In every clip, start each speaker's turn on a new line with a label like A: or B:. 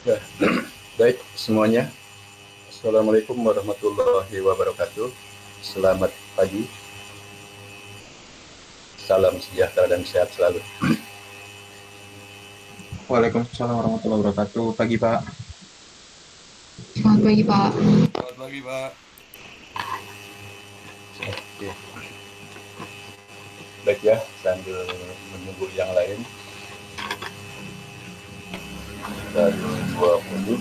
A: Ya, baik semuanya. Assalamualaikum warahmatullahi wabarakatuh. Selamat pagi, salam sejahtera dan sehat selalu.
B: Waalaikumsalam warahmatullahi wabarakatuh. Pagi Pak.
C: Selamat pagi, Pak.
D: Selamat pagi, Pak.
A: Oke, baik ya, sambil menunggu yang lain, dari 20.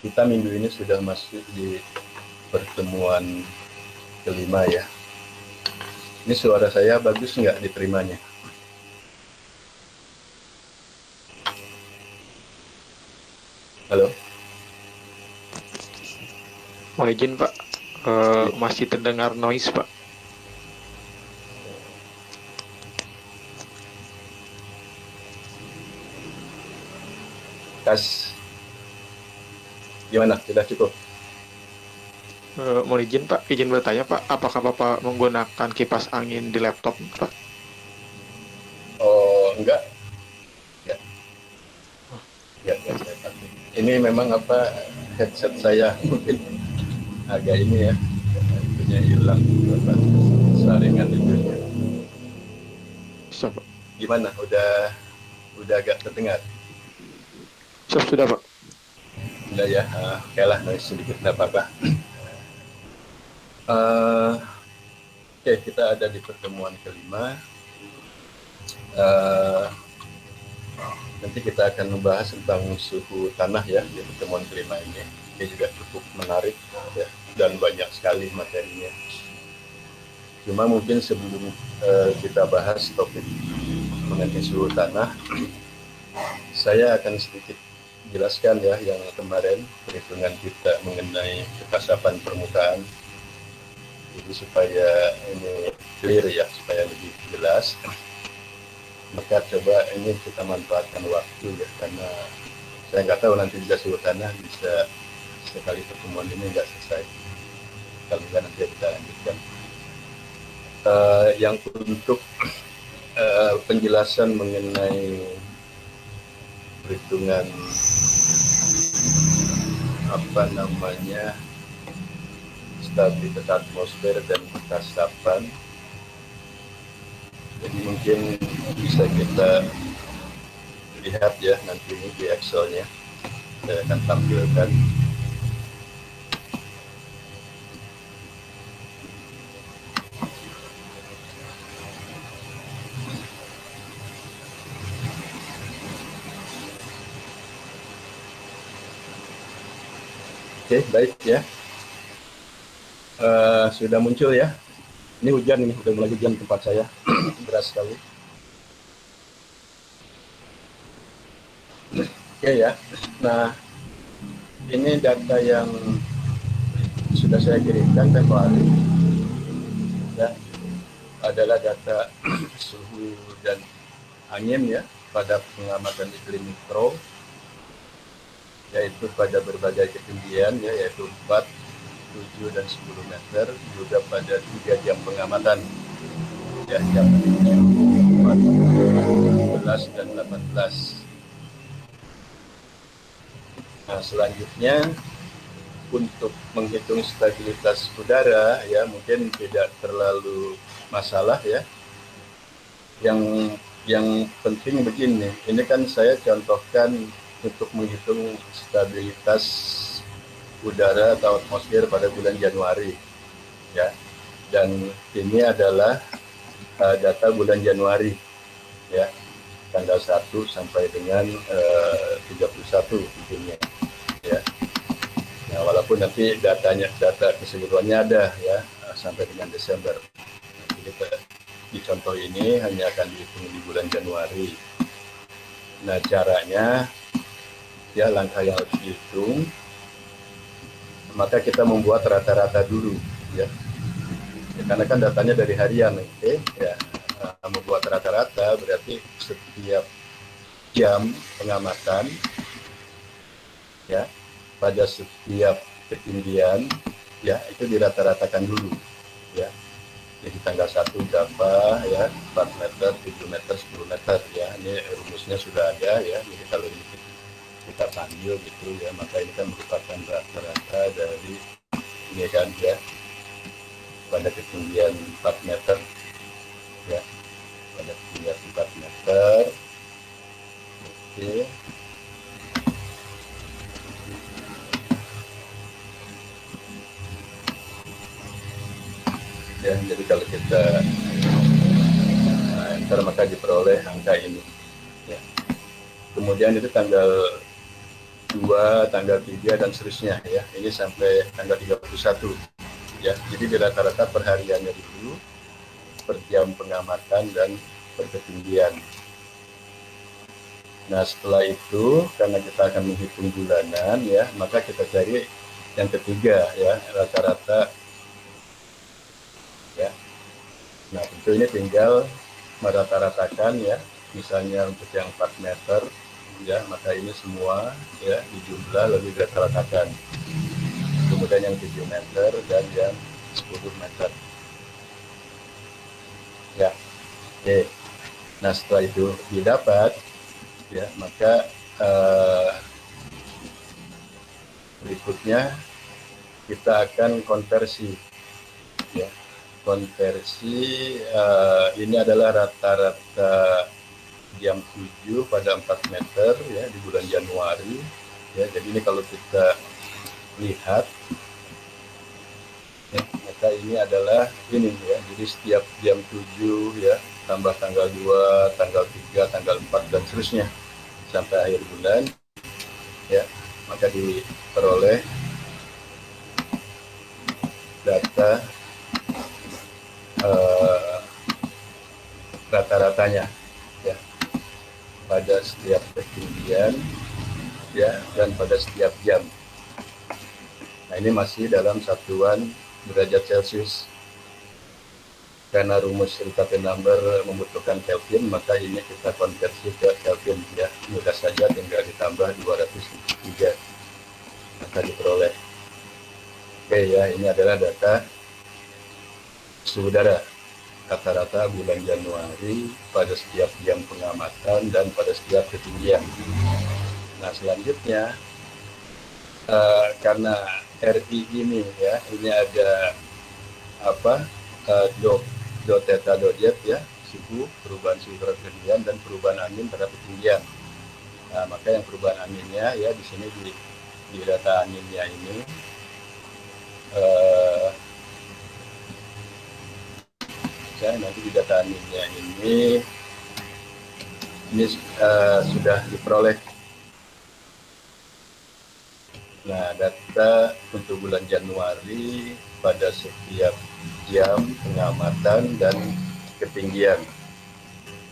A: Kita minggu ini sudah masuk di pertemuan kelima ya. Ini suara saya bagus nggak diterimanya? Halo?
E: Mohon izin Pak, masih terdengar noise Pak.
A: Tes. Gimana? Sudah cukup?
E: Mohon izin Pak, izin bertanya Pak, apakah Bapak menggunakan kipas angin di laptop Pak?
A: Oh, enggak. Ya, ya. Ini memang headset saya mungkin agak ini ya, punya hilang saringan itu.
E: Siap Pak.
A: Gimana? Udah agak terdengar?
E: Siap sudah Pak.
A: Udah ya, oke lah, sedikit nggak apa-apa. Oke, kita ada di pertemuan kelima. Nanti kita akan membahas tentang suhu tanah ya di pertemuan kelima ini. Ini juga cukup menarik ya, dan banyak sekali materinya. Cuma mungkin sebelum kita bahas topik mengenai suhu tanah, saya akan sedikit jelaskan ya yang kemarin perhitungan kita mengenai kekasapan permukaan. Jadi supaya ini clear ya, supaya lebih jelas. Maka coba ini kita manfaatkan waktu ya, karena saya nggak tahu nanti juga suhu tanah bisa sekali pertemuan ini nggak selesai. Kalau nggak nanti kita lanjutkan. Yang untuk penjelasan mengenai perhitungan stabilitas atmosfer dan kekasapan. Jadi mungkin bisa kita lihat ya nanti ini di Excel-nya. Saya akan tampilkan. Oke, baik ya. Sudah muncul ya. Ini hujan nih, udah mulai hujan tempat saya. Deras sekali. Oke ya. Nah, ini data yang sudah saya kirimkan kemarin. Ya, adalah data suhu dan angin ya pada pengamatan iklim mikro, yaitu pada berbagai ketinggian ya, yaitu 4, 7 dan 10 meter, juga pada 3 jam pengamatan ya, jam 7, 4, 11 dan 18. Nah, selanjutnya untuk menghitung stabilitas udara ya mungkin tidak terlalu masalah ya. Yang penting begini, ini kan saya contohkan untuk menghitung stabilitas udara atau atmosfer pada bulan Januari ya, dan ini adalah data bulan Januari ya, tanggal 1 sampai dengan 31 mungkinnya ya. Nah, walaupun nanti data keseluruhannya ada ya sampai dengan Desember. Nanti kita di contoh ini hanya akan dihitung di bulan Januari. Nah, caranya ya, langkah yang harus dihitung, maka kita membuat rata-rata dulu ya. Karena kan datanya dari harian, ya. Membuat rata-rata berarti setiap jam pengamatan ya, pada setiap ketinggian ya, itu dirata-ratakan dulu ya. Jadi tanggal 1 berapa ya, 4 meter, 7 meter, 10 meter ya. Ini rumusnya sudah ada ya. Jadi kalau ini kita panggil gitu ya, maka ini kan merupakan rata-rata dari ini kan ya, pada ketinggian 4 meter ya, pada ketinggian 4 meter. Oke. Ya, jadi kalau kita enter maka diperoleh angka ini ya. Kemudian itu tanggal 2, tanggal 3 dan seterusnya ya. Ini sampai tanggal 31 ya. Jadi di rata-rata perhariannya dulu, per jam pengamatan dan per ketinggian. Nah, setelah itu karena kita akan menghitung bulanan ya, maka kita cari yang ketiga ya, rata-rata ya. Nah, tentu ini tinggal merata-ratakan ya. Misalnya untuk yang 4 meter ya, maka ini semua ya dijumlah lalu dirata-ratakan. Kemudian yang 7 meter dan yang 10 meter. Ya. Oke. Nah, setelah itu didapat ya, maka berikutnya kita akan konversi ya. Konversi ini adalah rata-rata jam 7 pada 4 meter ya di bulan Januari ya. Jadi ini kalau kita lihat ya, maka ini adalah ini ya. Jadi setiap jam 7 ya tambah tanggal 2, tanggal 3, tanggal 4 dan seterusnya sampai akhir bulan ya, maka diperoleh data rata-ratanya ya pada setiap ketinggian ya dan pada setiap jam. Nah, ini masih dalam satuan derajat Celcius. Karena rumus Riccarton number membutuhkan Kelvin, maka ini kita konversi ke Kelvin ya. Mudah saja, tinggal ditambah 203 maka diperoleh. Oke ya, ini adalah data suhu udara rata-rata bulan Januari pada setiap jam pengamatan dan pada setiap ketinggian. Nah, selanjutnya karena RI ini ya, ini ada apa dot theta dot jet ya, suhu, perubahan suhu terhadap ketinggian dan perubahan angin terhadap ketinggian. Nah, maka yang perubahan anginnya ya di sini di data anginnya ini nanti di data anginnya ini sudah diperoleh. Nah, data untuk bulan Januari pada setiap jam pengamatan dan ketinggian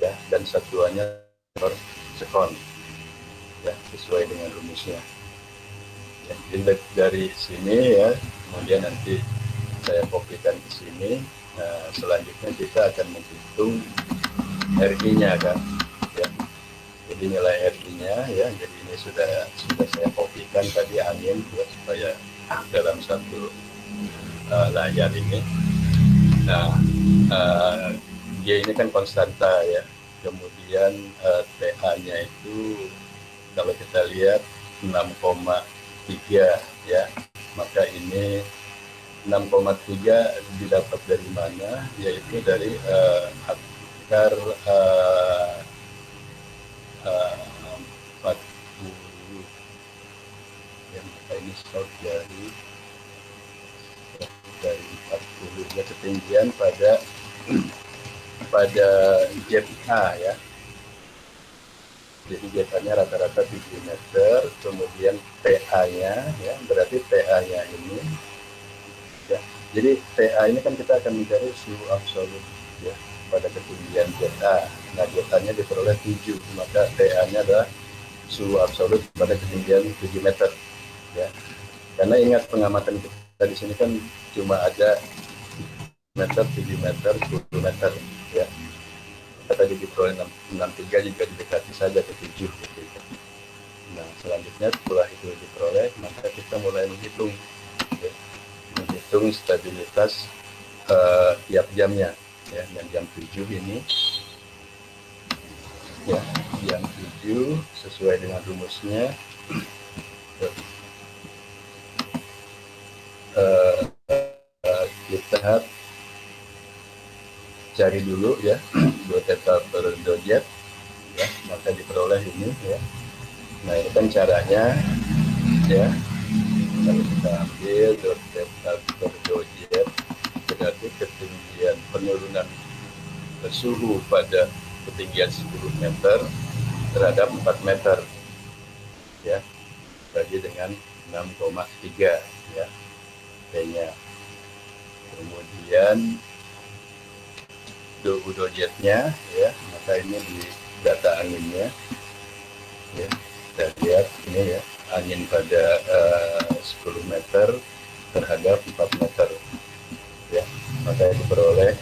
A: ya, dan satuannya per sekon ya, sesuai dengan rumusnya ya. Jadi dari sini ya, kemudian nanti saya kopikan ke sini. Nah, selanjutnya kita akan menghitung RI-nya kan ya. Jadi nilai RI-nya ya, jadi ini sudah saya kopikan tadi angin ya, supaya dalam satu layar ini. Nah, G ini kan konstanta ya. Kemudian TA-nya itu kalau kita lihat 6,3 ya. Maka ini 6,3 didapat dari mana? Yaitu dari akar 40 yang ini short dari 40 ya, ketinggian pada ZA ya. Jadi ZA-nya rata-rata 7 meter, kemudian TA-nya ya, berarti TA-nya ini ya. Jadi TA ini kan kita akan mencari suhu absolut ya pada ketinggian ZA. Nah, ZA-nya diperoleh 7, maka TA-nya adalah suhu absolut pada ketinggian 7 meter ya. Karena ingat pengamatan kita di sini kan cuma ada meter, 7 meter, 10 meter ya. Kita tadi diperoleh 63 juga didekati saja ke 7 gitu. Nah, selanjutnya setelah itu diperoleh, maka kita mulai menghitung ya. Menghitung stabilitas tiap jamnya ya, dan jam 7 ini ya, jam 7 sesuai dengan rumusnya kita cari dulu ya 2 theta per dojet ya, maka diperoleh ini ya. Nah, ini kan caranya ya, kalau kita ambil 2 theta per dojet berarti ketinggian penurunan suhu pada ketinggian 10 meter terhadap 4 meter ya, bagi dengan 6,3 ya T-nya. Kemudian suhu dojetnya ya, maka ini di data anginnya ya, kita lihat ini ya, angin pada 10 meter terhadap 4 meter ya, maka diperoleh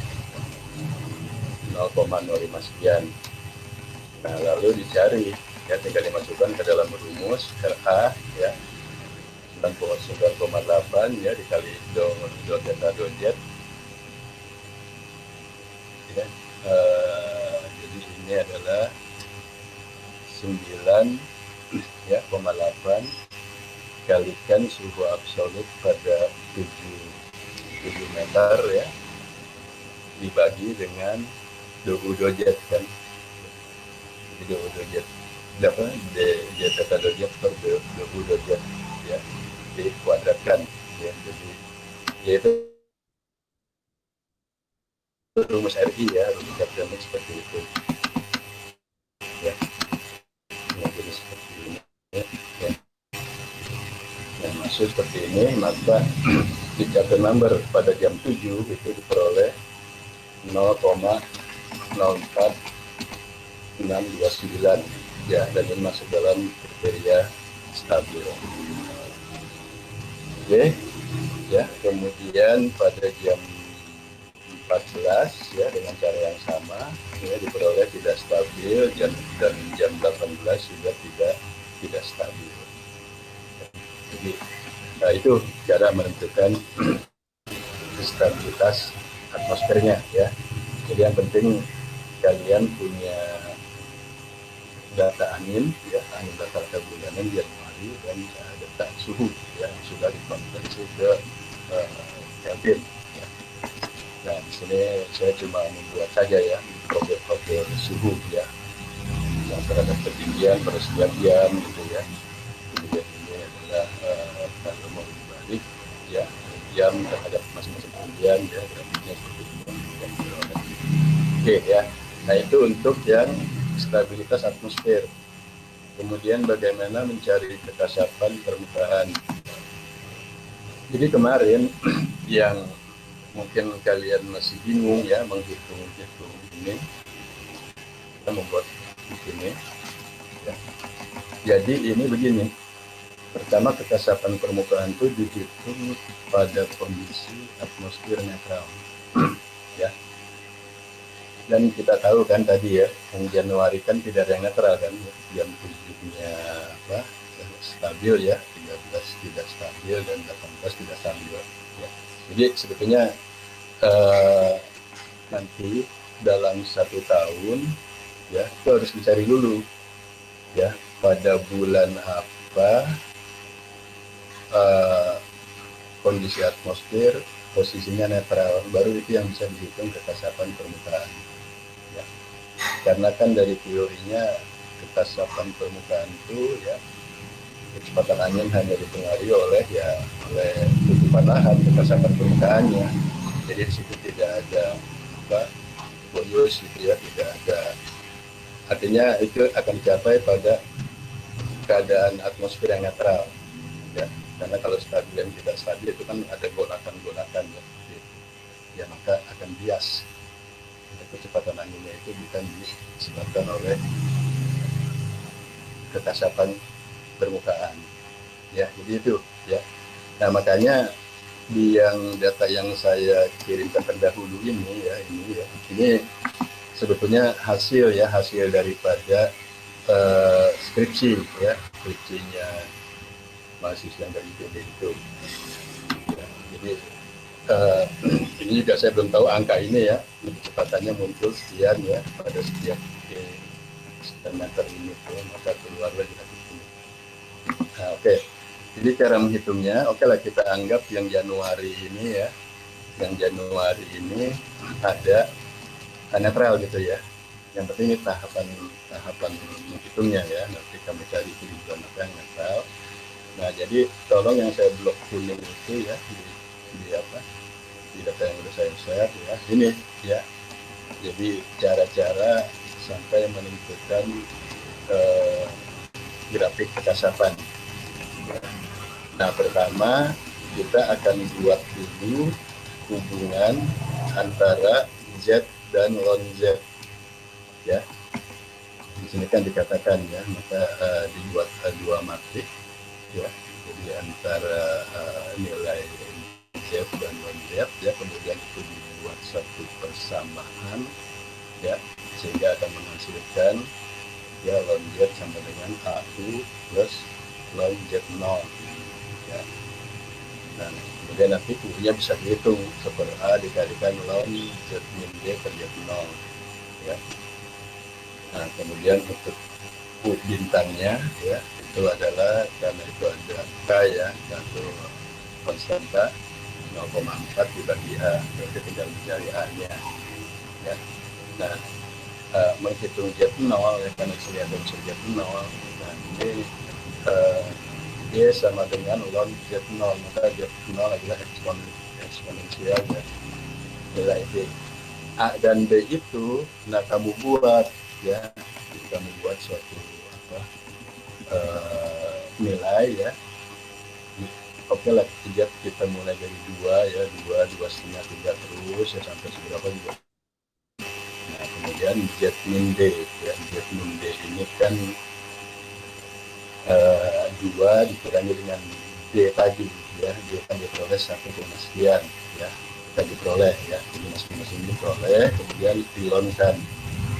A: 0,05 sekian. Nah, lalu dicari ya, tinggal dimasukkan ke dalam rumus RA ya, 99,8 ya dikali do theta dojet ya. Jadi ini adalah 9 ya, 8 kalikan suhu absolut pada 7 meter ya, dibagi dengan suhu dojet kan. Jadi suhu dojet berapa? Theta dojet per suhu dojet ya, dikuadratkan ya. Jadi yaitu rumus RI ya, rumus termodinamik seperti itu ya. Nah, jadi seperti ini ya. Nah, masuk seperti ini, maka di chapter number pada jam 7 itu diperoleh 0,04629 ya, dan ini masuk dalam kriteria stabil. Oke ya, kemudian pada jam 14 ya, dengan cara yang sama ya, diperoleh tidak stabil, dan jam 18 sudah tidak stabil. Jadi nah, itu cara menentukan stabilitas atmosfernya ya. Jadi yang penting kalian punya data angin ya, angin rata-rata bulanan Januari, dan data suhu ya, yang sudah dikonversi ke Kelvin ya. Nah, di sini saya cuma membuat saja ya profil suhu ya, yang terhadap ketinggian pada setiap jam gitu ya. Kemudian ini adalah kalau mau dibalik ya, jam terhadap masing-masing ketinggian ya, grafiknya seperti ini. Oke ya. Nah, itu untuk yang stabilitas atmosfer. Kemudian bagaimana mencari kekasapan permukaan. Jadi kemarin yang mungkin kalian masih bingung ya menghitung ini, kita membuat ini ya. Jadi ini begini, pertama kekasapan permukaan itu dihitung pada kondisi atmosfer netral ya. Dan kita tahu kan tadi ya, yang Januari kan tidak ada yang netral kan, jam 7-nya apa stabil ya, 13 tidak stabil, dan 18 tidak stabil ya. Jadi sebetulnya nanti dalam 1 tahun ya, itu harus dicari dulu ya, pada bulan apa kondisi atmosfer posisinya netral, baru itu yang bisa dihitung kekasapan permukaan ya. Karena kan dari teorinya kekasapan permukaan itu ya, kecepatan angin hanya dipengaruhi oleh tutupan lahan, kekasapan permukaannya. Jadi di situ tidak ada bonus gitu ya, tidak ada. Artinya itu akan dicapai pada keadaan atmosfer yang netral ya. Karena kalau stabil dan tidak stabil itu kan ada golakan-golakan ya. Ya, maka akan bias. Kecepatan anginnya itu bukan disebabkan oleh kekasapan permukaan ya. Jadi itu ya. Nah, makanya di yang data yang saya kirimkan terdahulu ini ya, ini sebetulnya hasil daripada skripsinya mahasiswa yang dari IPB itu ya. Jadi eh, ini juga saya belum tahu angka ini ya, kecepatannya muncul sekian ya pada setiap sekian meter ini tuh, maka keluarlah grafik ini. Nah, oke. Jadi cara menghitungnya, oke lah kita anggap yang Januari ini ya, yang Januari ini ada netral gitu ya. Yang penting ini tahapan menghitungnya ya. Nanti kami cari itu di bulan netral. Nah, jadi tolong yang saya blok kuning itu ya di apa? Di data yang sudah saya share ya. Ini ya. Jadi cara-cara sampai menentukan grafik kekasapan. Nah, pertama kita akan buat dulu hubungan antara Z dan lon Z ya. Di sini kan dikatakan ya, maka dibuat dua matrik ya. Jadi antara nilai Z dan lon Z ya, kemudian itu dibuat satu persamaan ya, sehingga akan menghasilkan ya lon Z sama dengan A1 plus lon Z0 ya. Dan kemudian nanti U-nya bisa dihitung seper A dikalikan ln Z min D per Z0 ya. Nah, kemudian untuk U bintangnya ya, itu adalah karena itu ada K ya, satu konstanta 0,4 dibagi A, berarti tinggal mencari A-nya ya. Nah, menghitung Z0 ya, karena saya ada unsur Z0, nah ini D sama dengan ln Z0, maka Z0 adalah eksponensial ya, nilai D. A dan B itu, nah kamu buat ya, kamu buat suatu apa, nilai ya. Oke lah, kita mulai dari 2 ya, 2,5, 3 terus ya sampai seberapa juga. Nah, kemudian Z min D ya, Z min D ini kan 2 dikurangi dengan D tadi ya, D kan diperoleh 1, sekian ya, kita diperoleh ya, jadi masing-masing diperoleh, kemudian dilonkan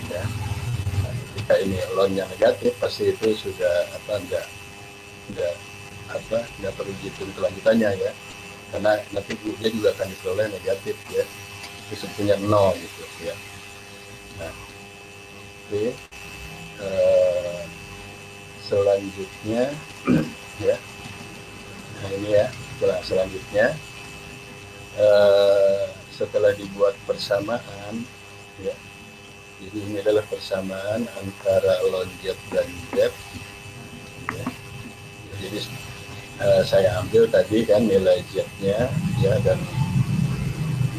A: ya. Nah, ketika ini lonnya negatif, pasti itu sudah apa, enggak perlu dihitung kelanjutannya ya, karena nanti dia juga akan diperoleh negatif ya, itu sebetulnya 0 gitu ya. Nah, oke. Selanjutnya ya, nah ini ya, selanjutnya setelah dibuat persamaan ya, jadi ini adalah persamaan antara ln Z dan Z ya. Jadi saya ambil tadi kan nilai Z-nya ya, dan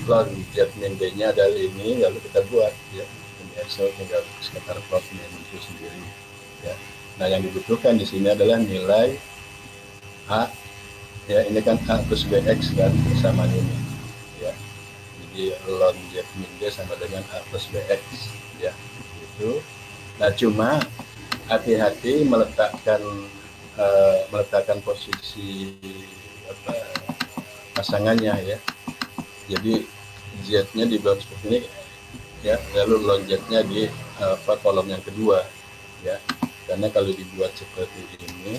A: ln Z min D-nya adalah ini, lalu kita buat ya, ini Excel tinggal sekitar plotnya itu sendiri ya. Nah, yang dibutuhkan di sini adalah nilai A ya, ini kan A plus BX kan bersama ini ya. Jadi ln Z min D sama dengan A plus BX ya, gitu. Nah, cuma hati-hati meletakkan posisi apa, pasangannya ya. Jadi Z-nya dibuat seperti ini ya, lalu ln Z-nya di kolom yang kedua ya. Karena kalau dibuat seperti ini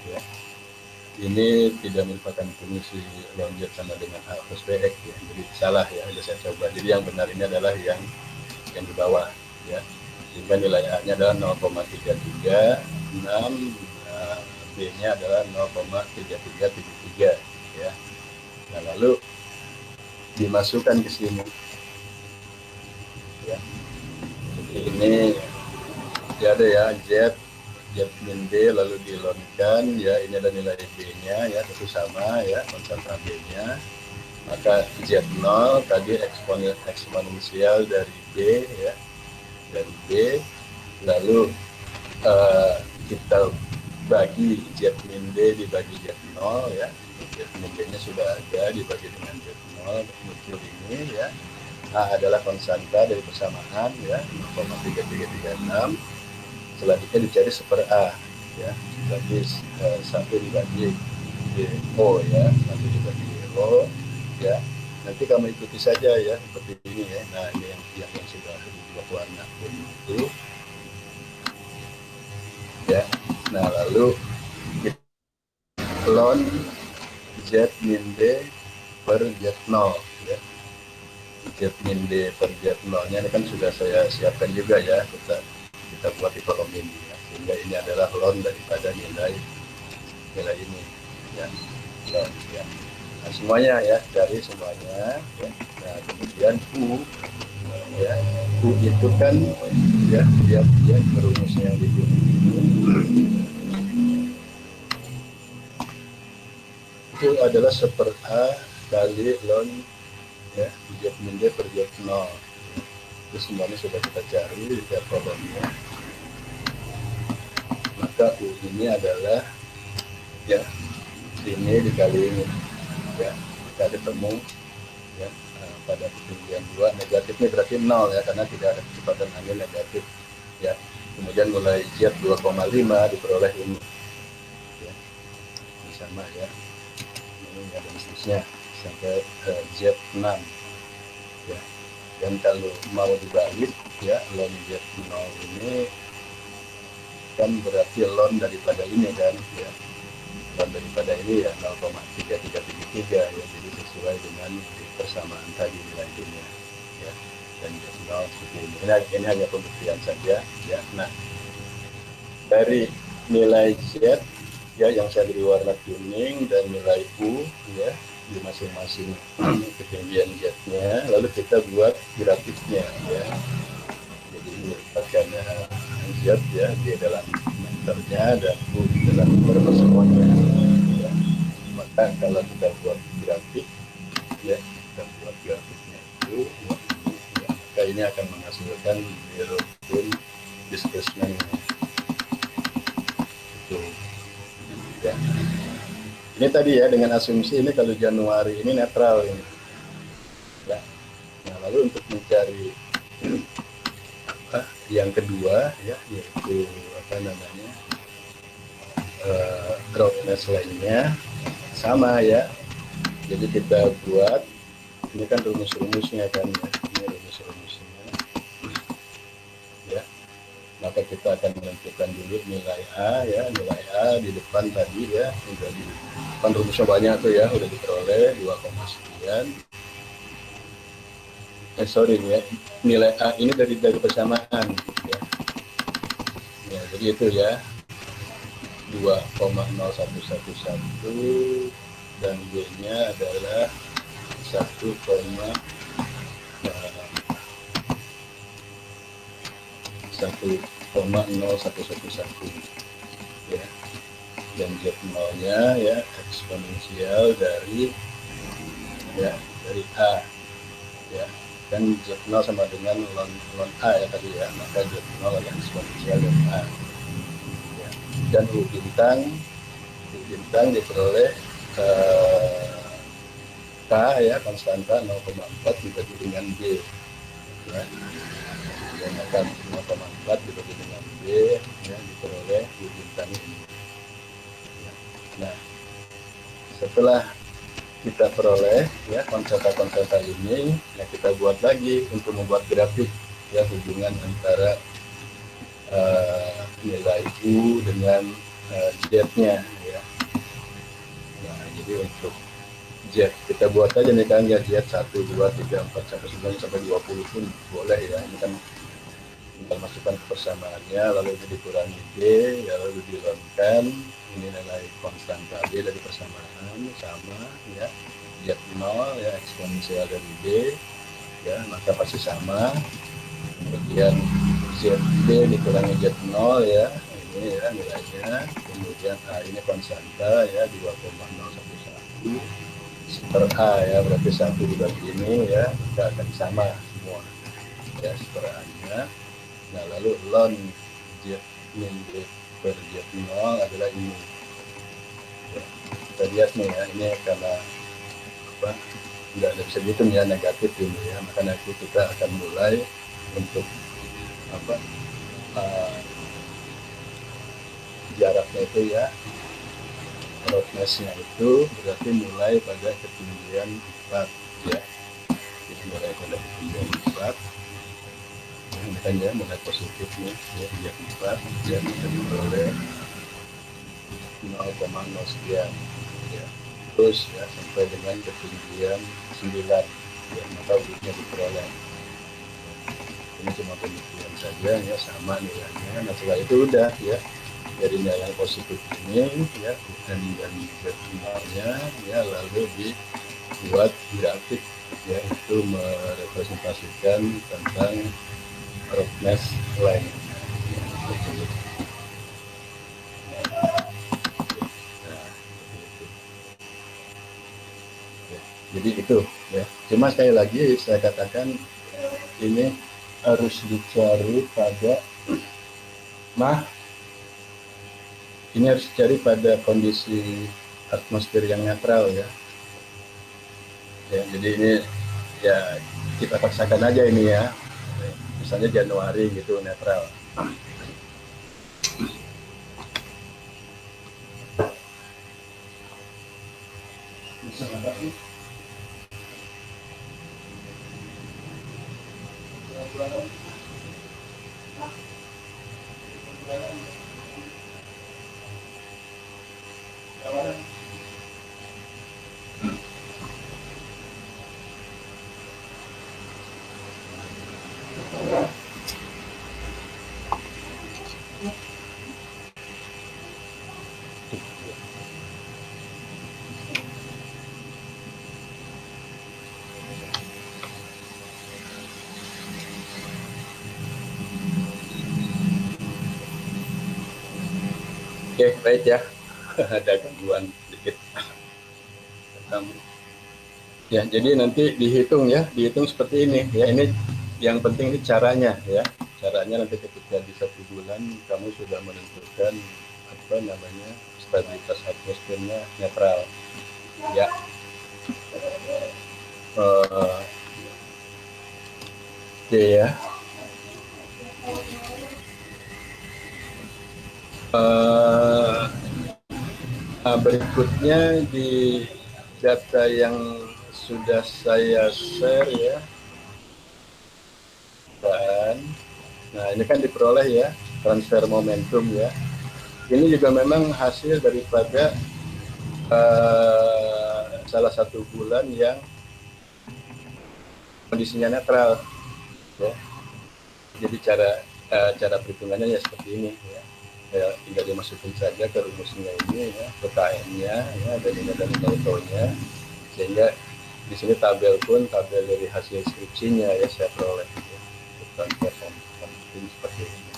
A: ya, ini tidak merupakan fungsi ln Z sama dengan A plus BX ya, jadi salah ya, sudah saya coba. Jadi yang benar ini adalah yang di bawah ya, sehingga nilai A-nya adalah 0,3366, B-nya adalah 0,3373 ya. Nah, lalu dimasukkan ke sini ya, seperti ini ya, ada ya Z min D lalu dilonkan ya, ini ada nilai B-nya ya, tentu sama ya, konstanta B-nya, maka Z0 tadi eksponensial dari B ya, dari B, lalu kita bagi Z min D dibagi Z0 ya, Z min D-nya sudah ada, dibagi dengan Z0 muncul ini ya. A adalah konstanta dari persamaan ya, 0,3336. Selanjutnya dicari seper A ya, berarti 1 dibagi O ya, 1 dibagi O ya. Nanti kamu ikuti saja ya, seperti ini ya. Nah, ini yang sudah dibuat warna itu ya. Nah, lalu ln Z min D per Z0 ya. Z min D per Z0 nya ini kan sudah saya siapkan juga ya, kita buat di kolom ini ya. Sehingga ini adalah ln daripada nilai ini ya, ln ya. Nah, semuanya ya, cari semuanya ya. Nah, kemudian U ya, U itu kan ya, dia rumusnya yang di itu adalah 1/A kali ln ya, Z min D per Z0. Itu semuanya sudah kita cari di tiap kolomnya. Maka U ini adalah ya, ini dikali ini ya, kita ketemu ya, pada ketinggian 2, negatifnya berarti 0 ya, karena tidak ada kecepatan angin negatif ya. Kemudian mulai Z 2,5 diperoleh ini ya, ini sama ya, ini ada bisnisnya sampai Z6 ya. Dan kalau mau dibalik ya, ln Z0 ini kan berarti ln daripada ini kan ya, ln daripada ini ya 0,3373 ya, jadi sesuai dengan persamaan tadi nilainya ya. Dan Z0 seperti ini. Ini hanya pembuktian saja ya. Nah, dari nilai Z ya yang saya beri warna kuning dan nilai U ya di masing-masing ketinggian Z-nya, lalu kita buat grafiknya ya. Jadi ini pakai Z ya, D dalam meternya dan U dalam meter semuanya ya. Maka kalau kita buat grafik ya, kita buat grafiknya itu ya, maka ini akan menghasilkan rupin displacement itu ya. Ini tadi ya, dengan asumsi ini kalau Januari ini netral ini ya. Nah, lalu untuk mencari yang kedua ya, yaitu apa namanya, roughness lainnya sama ya. Jadi kita buat, ini kan rumus-rumusnya kan ya, ini rumus-rumusnya ya. Maka kita akan menentukan dulu nilai A ya, nilai A di depan tadi ya, udah di depan rumusnya banyak tuh ya, udah diperoleh 2, sekian. Sorry ya, nilai A ini dari persamaan ya. Ya, jadi itu ya 2,0111 dan B-nya adalah 1,0111 ya. Dan Z0-nya ya eksponensial dari A ya. Kan Z0 sama dengan ln A ya tadi ya, maka Z0 adalah eksponensial dari A ya. Dan U bintang diperoleh K ya, konstanta 0,4 dibagi dengan B ya. Dan akan 0,4 dibagi dengan B ya, diperoleh U bintang ini ya. Nah, setelah kita peroleh ya konstanta ini ya, kita buat lagi untuk membuat grafik ya, hubungan antara nilai U dengan Z-nya ya. Nah, jadi untuk Z kita buat aja nih kan ya, Z 1, 2, 3, 4 sampai 9 sampai 20 pun boleh ya. Ini kan tinggal masukkan ke persamaannya, lalu ini dikurangi D ya, lalu dilonkan ini nilai konstanta D dari persamaan sama ya, Z0 ya eksponensial dari D ya, maka pasti sama. Kemudian ZD dikurangi Z0 ya, ini ya nilainya. Kemudian A ini konstanta ya 2,011 per A ya, berarti 1 dibagi ini ya, maka akan sama semua ya per A-nya. Nah, lalu ln Z min D per Z0 adalah ini ya. Kita lihat nih ya, ini karena apa, nggak bisa dihitung ya, negatif ini ya, maka nanti kita akan mulai untuk apa, jaraknya itu ya, roughness-nya itu berarti mulai pada ketinggian 4 ya. Jadi mulai pada ketinggian 4 ini kan ya, mulai positifnya ya, dia 4 ya, kita diperoleh 0,0 sekian ya. terus ya sampai dengan ketinggian 9 ya, maka wujudnya diperoleh. Ini cuma pembuktian saja ya, sama nilainya. Nah setelah itu udah ya, dari nilai yang positif ini ya dan vertikalnya ya, lalu dibuat grafik ya, itu merepresentasikan tentang roughness line. Jadi itu ya. Cuma sekali lagi saya katakan ini harus dicari pada ini harus dicari pada kondisi atmosfer yang netral ya. Ya, jadi ini ya kita paksakan aja ini ya. Misalnya Januari gitu netral. Oke, baik ya. Ada gangguan sedikit. Ya, jadi nanti dihitung seperti ini. Ya, ini yang penting ini caranya ya. Caranya nanti ketika di 1 bulan kamu sudah menentukan apa namanya stabilitas atmosfernya netral. Ya. Oke ya. Berikutnya di data yang sudah saya share ya, dan nah ini kan diperoleh ya transfer momentum ya. Ini juga memang hasil daripada salah satu bulan yang kondisinya netral ya. Jadi cara perhitungannya ya seperti ini ya. Ya, tinggal dimasukin saja ke rumusnya ini ya, ke KM-nya ya, dan ini dari taunya, sehingga di sini tabel dari hasil skripsinya ya saya peroleh ya. Transfer momentum seperti ini.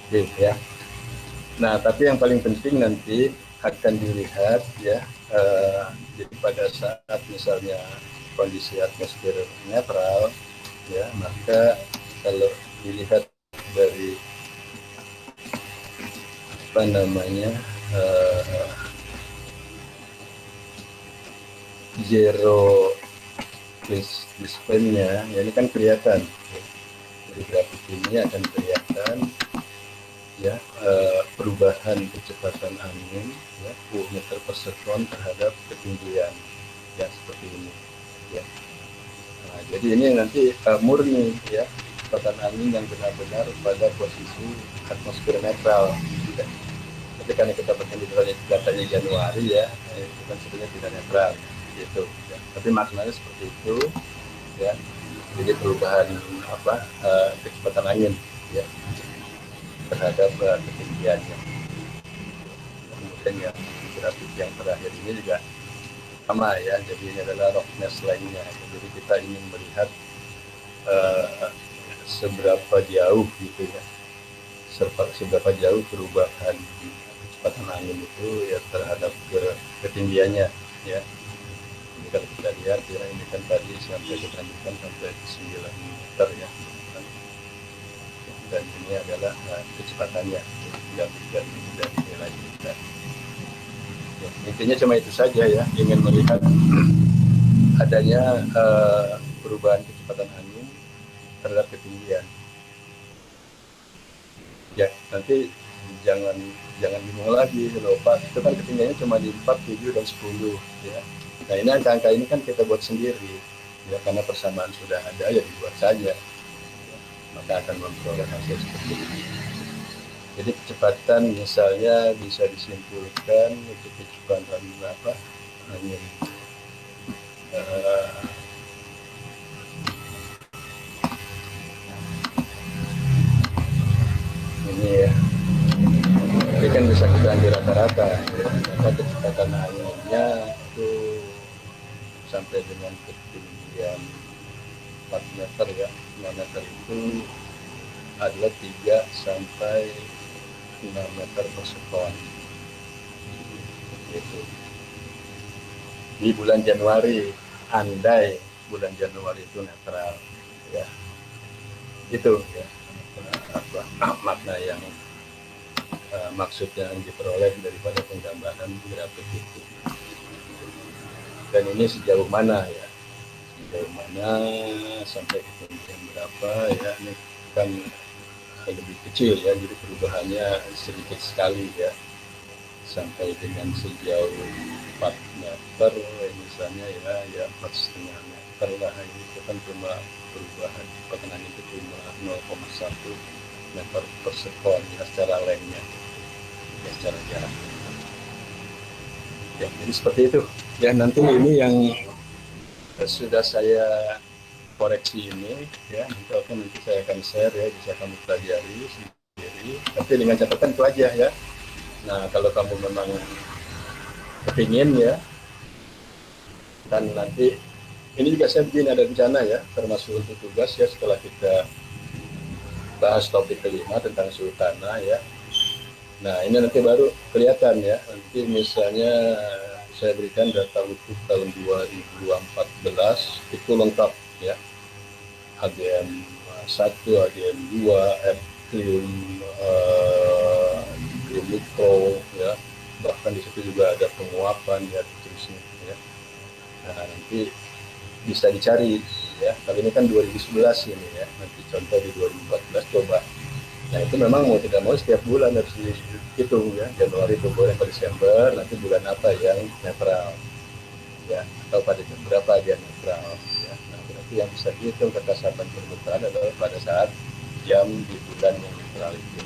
A: Oke ya. Nah, tapi yang paling penting nanti akan dilihat ya, jadi pada saat misalnya kondisi atmosfer netral ya, maka kalau dilihat dari apa namanya zero display-nya ya, ini kan kelihatan ya. Dari grafik ini akan kelihatan ya perubahan kecepatan angin ya, meter per sekon terhadap ketinggian ya, seperti ini ya. Nah, jadi ini nanti murni ya kecepatan angin yang benar-benar pada posisi atmosfer netral ya. Tapi karena kita pakai datanya Januari ya, itu kan sebenarnya tidak netral gitu ya. Tapi maknanya seperti itu ya. Jadi perubahan kecepatan angin ya terhadap ketinggiannya. Kemudian yang grafik yang terakhir ini juga sama ya, jadi ini adalah roughness line-nya. Jadi kita ingin melihat seberapa jauh gitu ya, seberapa jauh perubahan kecepatan angin itu ya terhadap ketinggiannya ya. Jadi kalau kita lihat ya, ini kan tadi sampai kita lanjutkan sampai 9 meter ya, dan ini adalah kecepatannya yang dari nilai kita. Ya, intinya cuma itu saja ya, ingin melihat adanya perubahan kecepatan angin terhadap ketinggian. Ya, nanti jangan bingung lagi loh Pak, itu kan ketinggiannya cuma di 4, 7, dan 10 ya. Nah ini angka-angka ini kan kita buat sendiri ya, karena persamaan sudah ada ya dibuat saja ya, maka akan memperoleh hasil seperti ini. Jadi kecepatan misalnya bisa disimpulkan untuk kecepatan apa angin eh, ini ya. Jadi kan bisa kita ambil rata-rata ya. Rata kecepatan anginnya itu sampai dengan ketinggian 4 meter ya. 5 meter itu adalah 3 sampai 6 meter per sekon. Itu. Di bulan Januari, andai bulan Januari itu netral, ya itu ya apa makna yang maksud yang diperoleh daripada penggambaran grafik itu. Dan ini sejauh mana ya? Sejauh mana sampai ketinggian berapa ya? Ini kan lebih kecil ya, jadi perubahannya sedikit sekali ya, sampai dengan sejauh 4 meter misalnya ya 4,5 meter lah, ini itu kan cuma perubahan perkenan itu cuma 0,1 meter per sekon ya secara lengthnya ya, secara jarak ya. Jadi seperti itu ya. Nanti ini yang sudah saya koreksi ini ya, nanti saya akan share ya, bisa kamu pelajari sendiri, tapi dengan catatan itu aja ya. Nah kalau kamu memang kepingin ya, dan nanti ini juga saya bikin ada rencana ya, termasuk untuk tugas ya, setelah kita bahas topik kelima tentang suhu tanah ya. Nah ini nanti baru kelihatan ya, nanti misalnya saya berikan data utuh tahun 2014 itu lengkap ya, AGM 1, AGM 2, iklim mikro ya, bahkan di situ juga ada penguapan ya, terusnya ya. Nah nanti bisa dicari ya, kali ini kan 2011 ini ya, nanti contoh di 2014 coba. Nah itu memang mau tidak mau setiap bulan harus dihitung ya, Januari, Februari, Desember, nanti bulan apa yang netral ya, atau pada jam berapa dia netral ya. Nah berarti yang bisa dihitung kekasapan permukaan adalah pada saat jam di bulan yang netral itu.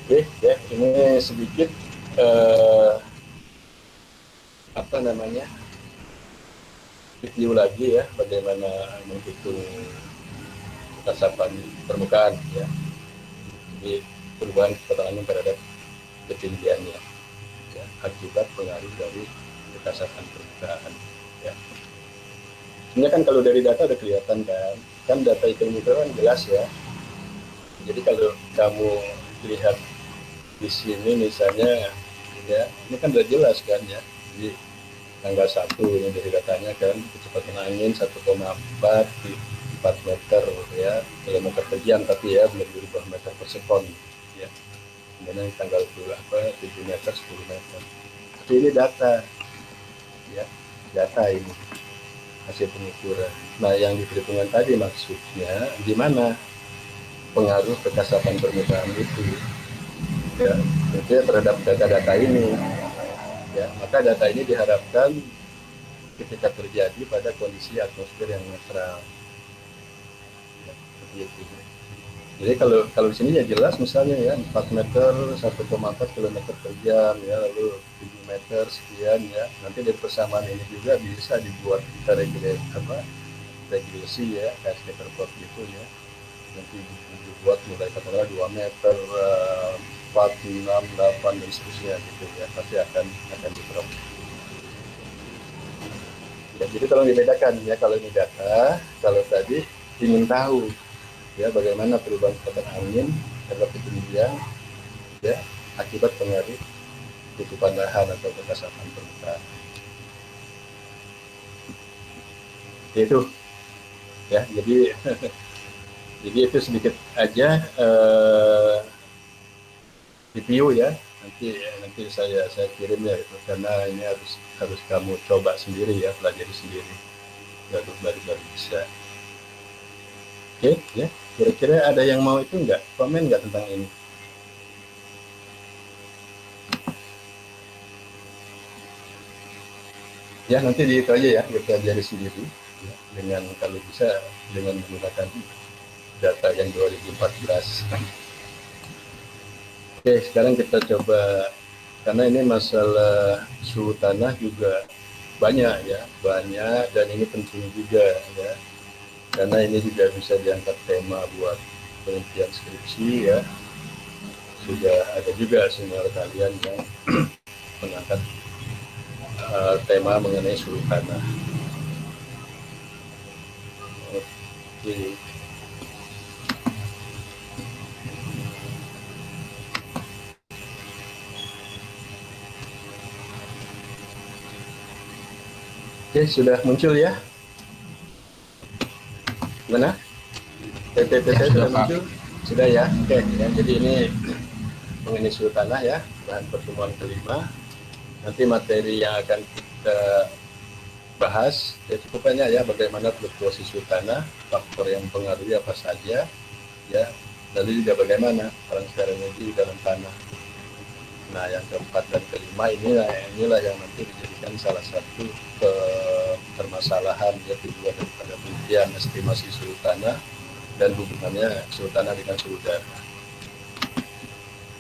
A: Oke ya, ini sedikit apa namanya, review lagi ya, bagaimana menghitung kekasapan permukaan ya, jadi perubahan keterangan terhadap ketinggiannya ya, akibat pengaruh dari kekasapan permukaan ya. Sebenarnya kan kalau dari data udah kelihatan kan data itu kan jelas ya. Jadi kalau kamu lihat di sini misalnya ya, ini kan udah jelas kan ya. Jadi tanggal 1 ini dari datanya kan kecepatan angin 1,4 di 4 meter ya, kilometer per jam, tapi ya belum berubah meter per sekon ya. Kemudian tanggal 7 meter 10 meter. Tapi ini data ya, data ini hasil pengukuran. Nah yang diperhitungkan tadi maksudnya gimana pengaruh kekasapan permukaan itu ya, tentunya terhadap data-data ini ya. Maka data ini diharapkan ketika terjadi pada kondisi atmosfer yang netral ya, seperti itu. Jadi kalau di sini ya jelas misalnya ya 4 meter 1,4 kilometer per jam ya, lalu 7 meter sekian ya. Nanti dari persamaan ini juga bisa dibuat kita regulasi ya, kayak skater board gitu ya. Nanti dibuat mulai katakanlah 2 meter 4, 6, 8 dan seterusnya gitu ya, pasti akan di-drop. Ya, jadi tolong dibedakan ya, kalau ini data, kalau tadi ingin tahu ya bagaimana perubahan kecepatan angin terhadap ketinggian ya akibat pengaruh tutupan lahan atau kekasapan permukaan. Itu ya, jadi jadi itu sedikit aja review ya, nanti saya kirim ya itu, karena ini harus kamu coba sendiri ya, pelajari sendiri, baru bisa. Oke ya, kira-kira ada yang mau itu nggak, komen nggak tentang ini? Ya nanti di itu aja ya, kita pelajari sendiri ya, dengan kalau bisa dengan menggunakan data yang 2014 Oke, sekarang kita coba, karena ini masalah suhu tanah juga banyak ya, banyak, dan ini penting juga ya, karena ini juga bisa diangkat tema buat penelitian skripsi ya. Sudah ada juga senior kalian yang mengangkat tema mengenai suhu tanah. Oke. Oke, sudah muncul ya? Mana? PPT
B: Ya,
A: sudah
B: sudah, Pak.
A: muncul? Sudah ya? Oke, ya, jadi ini mengenai suhu tanah ya, bahan pertemuan kelima. Nanti materi yang akan kita bahas, ya cukup banyak ya, bagaimana fluktuasi suhu tanah, faktor yang mempengaruhi apa saja, ya, lalu juga bagaimana transfer energi dalam tanah. Nah, yang keempat dan kelima inilah yang nanti dijadikan salah satu permasalahan ya, tujuan daripada penelitian estimasi suhu tanah dan hubungannya suhu tanah dengan suhu udara.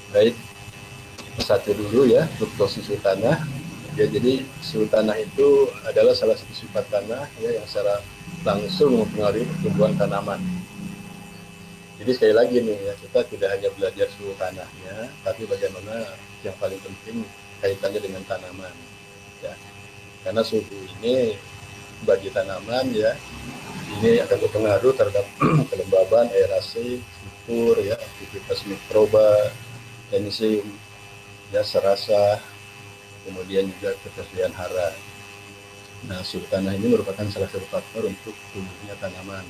A: Baik, satu dulu ya, fluktuasi suhu tanah. Ya, jadi suhu tanah itu adalah salah satu sifat tanah ya, yang secara langsung mempengaruhi pertumbuhan tanaman. Jadi sekali lagi nih ya, kita tidak hanya belajar suhu tanahnya, tapi bagaimana yang paling penting kaitannya dengan tanaman ya. Karena suhu ini bagi tanaman ya, ini akan berpengaruh terhadap kelembaban, aerasi, struktur ya, aktivitas mikroba, enzim ya, serasa, kemudian juga ketersediaan hara. Nah, suhu tanah ini merupakan salah satu faktor untuk tumbuhnya tanaman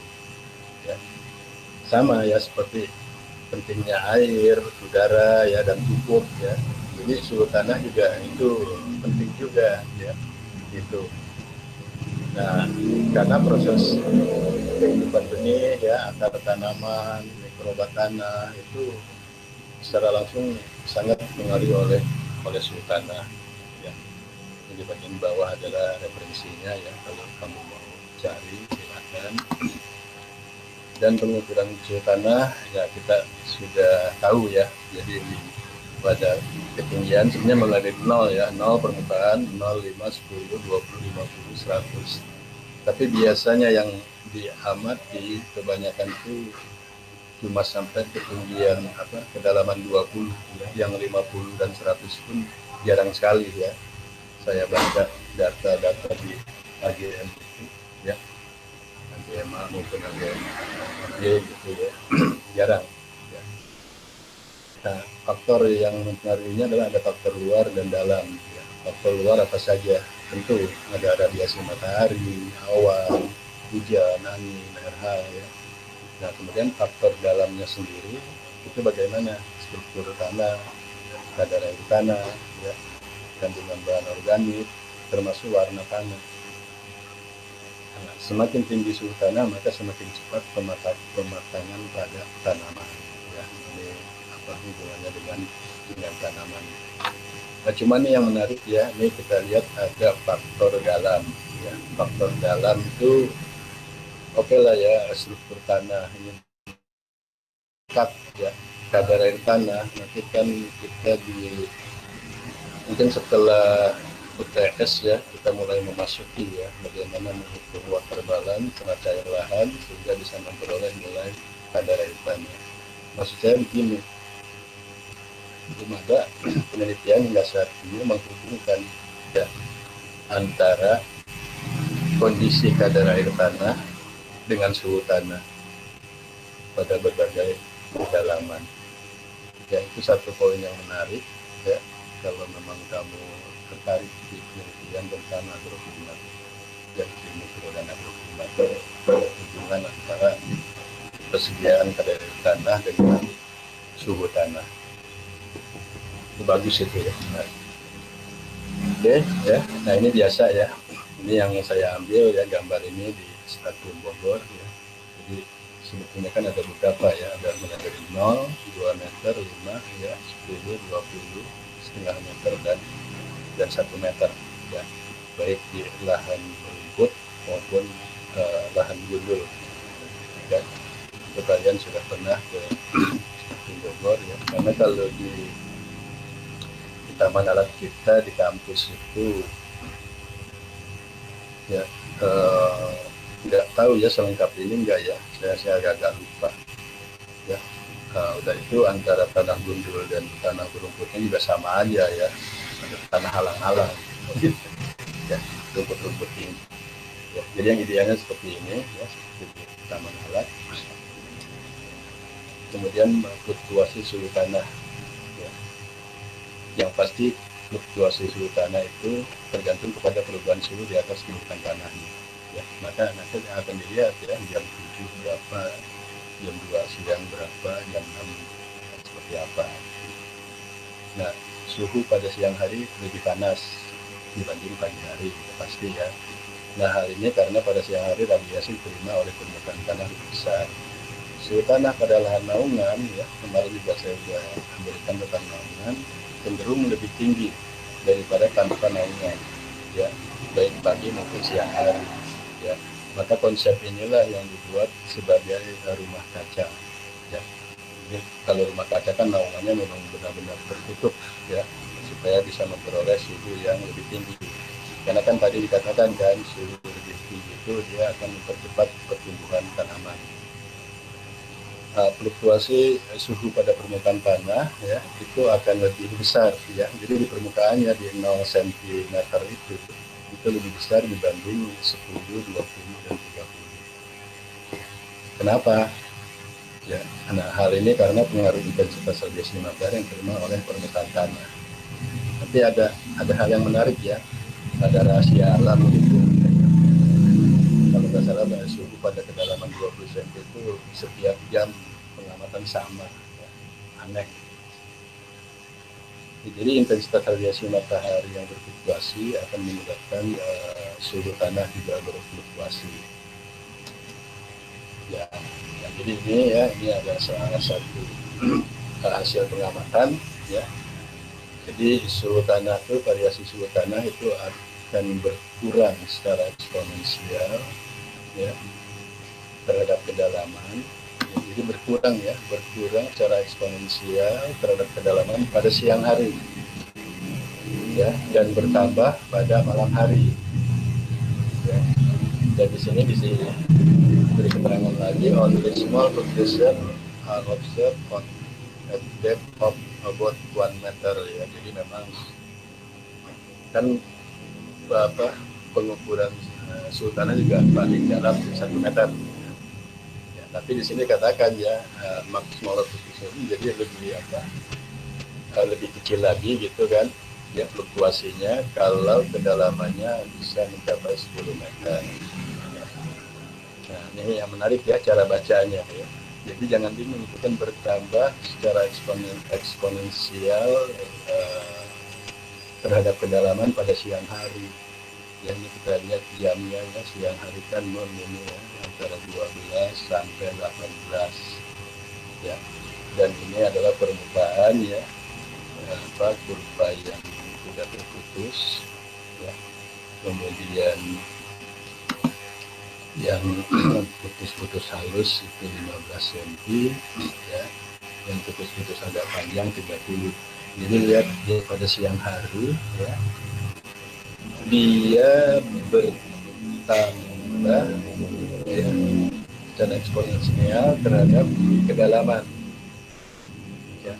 A: ya. Sama ya, seperti pentingnya air, udara ya, dan pupuk ya. Jadi suhu tanah juga itu penting juga ya, gitu. Nah, karena proses kehidupan benih ya, akar tanaman, mikroba tanah itu secara langsung sangat dipengaruhi oleh suhu tanah ya. Jadi bagian bawah adalah referensinya ya, kalau kamu mau cari silakan. Dan pengukuran suhu tanah ya kita sudah tahu ya, jadi pada ketinggian sebenarnya mulai dari 0 ya, 0 permukaan, 0, 5, 10, 20, 50, 100. Tapi biasanya yang diamati kebanyakan itu cuma sampai ketinggian kedalaman 20 ya, yang 50 dan 100 pun jarang sekali ya. Saya baca data-data di AGM itu ya, AGMA maupun AGMD gitu ya, jarang ya. Nah, faktor yang mempengaruhinya adalah ada faktor luar dan dalam ya. Faktor luar apa saja? Tentu ada radiasi matahari, awan, hujan, angin, air ya. Nah, kemudian faktor dalamnya sendiri itu bagaimana struktur tanah, kadar air tanah ya, kandungan bahan organik, termasuk warna tanah. Nah, semakin tinggi suhu tanah maka semakin cepat pematangan pada tanaman ya. Ini apa hubungannya dengan tanaman. Nah, cuman yang menarik ya, ini kita lihat ada faktor dalam ya. Faktor dalam itu oke lah ya, struktur tanah ini ya, kadar air tanah. Nanti kan kita mungkin setelah UTS ya, kita mulai memasuki ya bagaimana mengukur water balance, teraca air lahan, sehingga bisa memperoleh nilai kadar air tanah. Maksud saya begini, belum ada penelitian hingga saat ini menghubungkan ya, antara kondisi kadar air tanah dengan suhu tanah pada berbagai kedalaman. Ya, itu satu poin yang menarik ya, kalau memang kamu tertarik di penelitian tentang agroklimatik dan mikro dan agroklimatik, hubungan antara persediaan kadar air tanah dengan suhu tanah. Itu bagus itu ya. Oke ya. Nah, ini biasa ya. Ini yang saya ambil ya, gambar ini di Stadion Bogor ya. Jadi sebetulnya kan ada beberapa ya, ada mulai dari 0, 2 meter, 5 ya, 10, 20, setengah meter dan 1 meter ya, baik di lahan rumput maupun lahan gundul ya. Itu kalian sudah pernah ke Stadion Bogor ya, karena kalau di taman alat kita di kampus itu ya, nggak tahu ya selengkap ini enggak ya, saya agak lupa ya. Udah itu antara tanah gundul dan tanah berumputnya juga sama aja ya, ada tanah halang-halang ya, rumput-rumput tinggi ya. Jadi yang idealnya seperti ini ya, seperti taman alat. Kemudian fluktuasi suhu tanah ya. Yang pasti fluktuasi suhu tanah itu tergantung kepada perubahan suhu di atas permukaan tanahnya ya. Maka nanti akan dilihat ya, jam 7 berapa, jam 2 siang berapa, jam 6 seperti apa. Nah, suhu pada siang hari lebih panas dibanding pagi hari, pasti ya. Nah, hal ini karena pada siang hari radiasi diterima oleh permukaan tanah lebih besar. Suhu tanah pada lahan naungan ya, kemarin juga saya sudah memberikan tentang naungan, cenderung lebih tinggi daripada tanpa naungan ya, baik pagi maupun siang hari ya. Maka konsep inilah yang dibuat sebagai rumah kaca ya. Jadi kalau rumah kaca kan naungannya memang benar-benar tertutup ya, supaya bisa memperoleh suhu yang lebih tinggi. Karena kan tadi dikatakan kan suhu lebih tinggi itu dia akan mempercepat pertumbuhan tanaman. Fluktuasi suhu pada permukaan tanah ya itu akan lebih besar ya. Jadi di permukaannya di 0 cm itu lebih besar dibanding 10, 20 dan 30. Kenapa? Ya, nah hal ini karena pengaruh intensitas radiasi matahari yang diterima oleh permukaan tanah. Tapi ada hal yang menarik ya, ada rahasia alam gitu. Kalau nggak salah suhu pada kedalaman 20 cm itu setiap jam pengamatan sama ya. Aneh. Jadi intensitas radiasi matahari yang berfluktuasi akan menyebabkan suhu tanah juga berfluktuasi ya. Jadi ini ada salah satu hasil pengamatan ya. Jadi suhu tanah itu, variasi suhu tanah itu akan berkurang secara eksponensial ya terhadap kedalaman. Jadi berkurang secara eksponensial terhadap kedalaman pada siang hari ya, dan bertambah pada malam hari ya. Dan di sini bisa beri keterangan lagi, only small fluctuation are observed on at depth of about 1 meter ya. Jadi memang kan pengukuran suhu tanah juga paling dalam 1 meter. Tapi di sini katakan ya maksimal fluctuation jadi lebih kecil lagi gitu kan ya fluktuasinya kalau kedalamannya bisa mencapai 10 meter. Nah ini yang menarik ya cara bacanya ya. Jadi jangan bingung, itu kan bertambah secara eksponensial terhadap kedalaman pada siang hari. Ya, ini kita lihat jamnya ya, siang hari kan ini ya, antara 12 sampai 18 ya. Dan ini adalah permukaan ya, kurva yang sudah terputus ya. Kemudian yang putus-putus halus itu 15 cm ya, yang putus-putus agak panjang 30. Jadi lihat dia pada siang hari ya, dia bertambah ya, dan eksponensial terhadap kedalaman ya,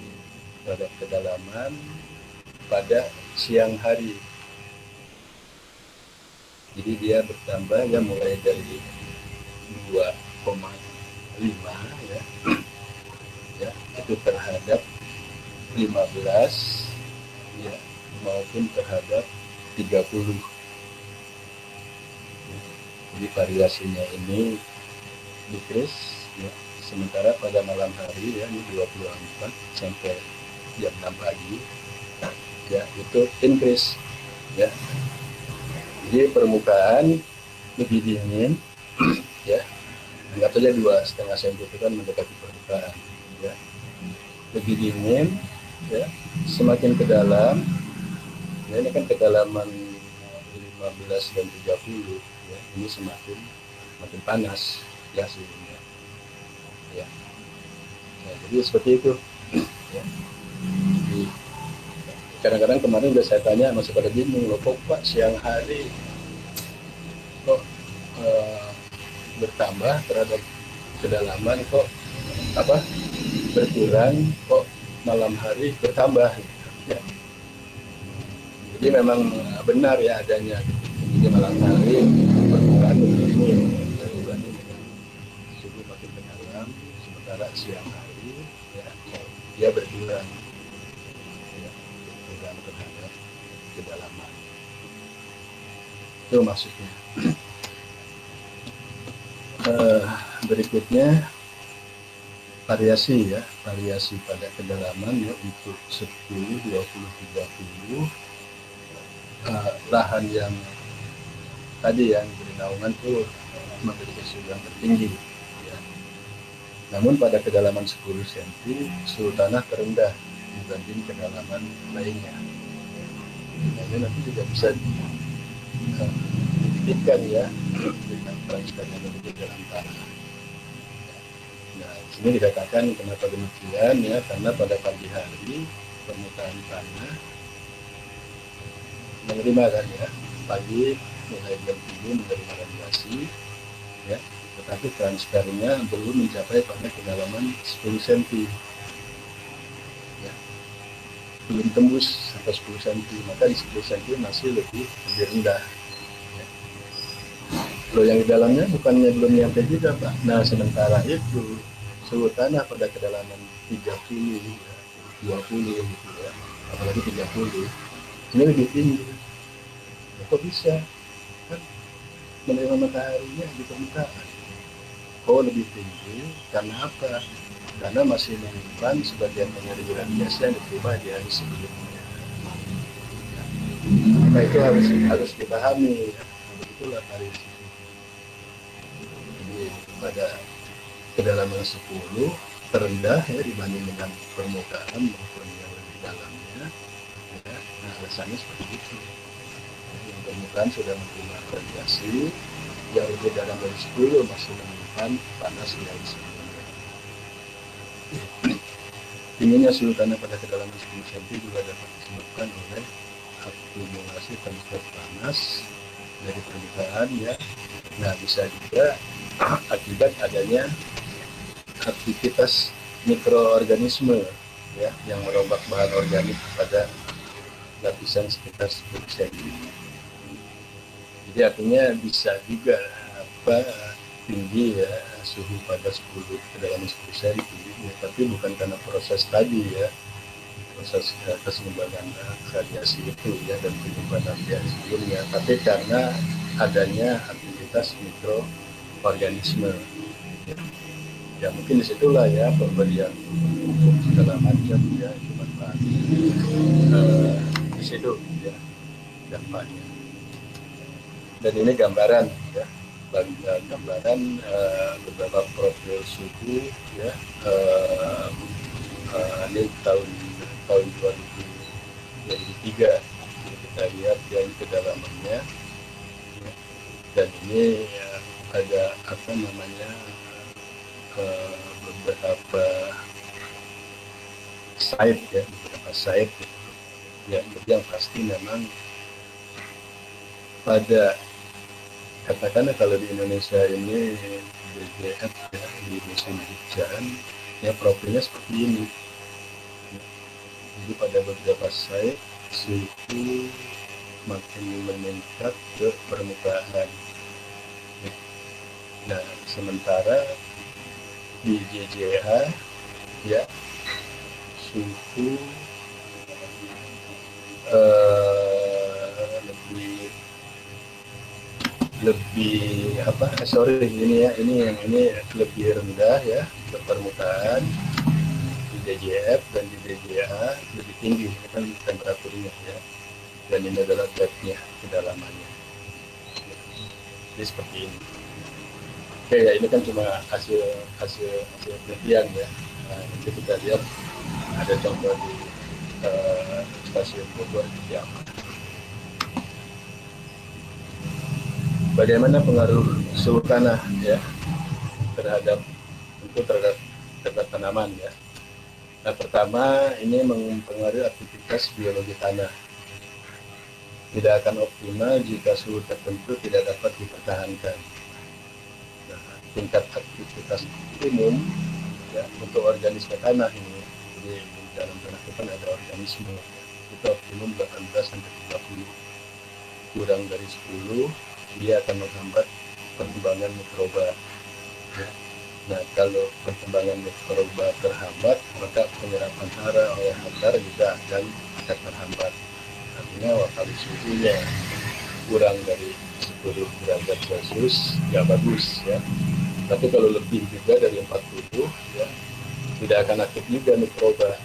A: terhadap kedalaman pada siang hari. Jadi dia bertambah ya mulai dari 2,5 ya, ya itu terhadap 15 ya, maupun terhadap 30. Jadi variasinya ini decrease ya. Sementara pada malam hari ya ini 24 sampai jam 6 pagi ya itu increase ya. Jadi permukaan lebih dingin ya, anggap saja 2,5 cm itu kan mendekati permukaan ya, lebih dingin ya, semakin ke dalam ya, ini kan kedalaman 15 dan 30 ya, ini semakin panas ya suhunya ya. Nah, jadi seperti itu ya. Jadi kadang-kadang kemarin udah saya tanya, masih pada bingung loh, kok Pak siang hari kok bertambah terhadap kedalaman, kok apa berkurang, kok malam hari bertambah ya. Jadi memang benar ya adanya, jadi malam hari permukaan lebih dingin dibanding dengan suhu makin ke dalam, sementara siang hari ya dia berkurang ya, berkurang terhadap kedalaman. Itu maksudnya. Berikutnya variasi ya, variasi pada kedalaman ya untuk 10, 20, 30 lahan yang tadi yang bernaungan tuh memiliki suhu yang tertinggi ya. Namun pada kedalaman 10 cm suhu tanah terendah dibanding kedalaman lainnya. Nah, ini nanti juga bisa dibuktikan ya dengan transfer yang lebih dalam tanah. Nah, di sini dikatakan kenapa demikian ya, karena pada pagi hari permukaan tanah menerima kan ya, pagi mulai jam 7 menerima radiasi ya, tetapi transfernya belum mencapai pada kedalaman 10 cm ya, belum tembus sampai 10 cm, maka di 10 cm masih lebih rendah ya. Loh, yang di dalamnya bukannya belum nyampe juga Pak. Nah, sementara itu suhu tanah pada kedalaman 30 ya, 20 gitu ya, apalagi 30 ini lebih tinggi. Ya, kok bisa? Kan menerima mataharinya di permukaan. Oh, lebih tinggi karena apa? Karena masih menyimpan sebagian energi radiasi yang diterima di hari sebelumnya. Nah, itu harus dipahami. Begitulah variasi. Jadi pada kedalaman 10 terendah ya dibanding dengan permukaan maupun yang lebih dalamnya ya. Nah, alasannya seperti itu. Yang permukaan sudah menerima radiasi, yang lebih dalam dari 10 masih menyimpan panas yang sebelumnya. Tingginya suhu tanah pada kedalaman 10 cm juga dapat disebabkan oleh akumulasi transfer panas dari permukaan ya. Nah, bisa juga akibat adanya aktivitas mikroorganisme ya yang merombak bahan organik pada lapisan sekitar 10 cm. Jadi artinya bisa juga tinggi ya suhu pada 10 kedalaman 10 cm ya, tapi bukan karena proses tadi ya, proses keseimbangan radiasi itu ya dan penyimpanan radiasi sebelumnya, tapi karena adanya aktivitas mikroorganisme ya mungkin disitulah ya pemberian pupuk segala macam ya bermanfaat di situ ya dampaknya. Dan ini gambaran ya, gambaran beberapa profil suhu ya ini tahun 2003 kita lihat yang kedalamannya ya. Dan ini ya, ada apa namanya beberapa site ya, yang pasti memang pada katakanlah kalau di Indonesia ini BGF ya, di musim hujan ya profilnya seperti ini. Jadi pada beberapa site suhu makin meningkat ke permukaan. Nah, sementara di JJH ya suhu lebih ini lebih rendah ya ke permukaan di DJF, dan di DJH lebih tinggi kan temperaturnya ya, dan ini adalah depth-nya, kedalamannya. Jadi seperti ini. Oke ya, ini kan cuma hasil penelitian ya. Nah, nanti kita lihat ada contoh di stasiun Bogor di Jawa. Bagaimana pengaruh suhu tanah ya terhadap tanaman ya. Nah, pertama ini mempengaruhi aktivitas biologi tanah. Tidak akan optimal jika suhu tertentu tidak dapat dipertahankan. Nah, tingkat aktivitas umum ya untuk organisme tanah ini, jadi di dalam tanah itu kan ada organisme, itu optimum 18 sampai 30, kurang dari 10 dia akan menghambat perkembangan mikroba. Ya. Nah, kalau perkembangan mikroba terhambat, maka penyerapan hara oleh akar juga akan terhambat. Artinya kalau suhunya kurang dari 10 derajat Celcius, ya bagus ya. Tapi kalau lebih juga dari 40, ya tidak akan aktif juga mikroba.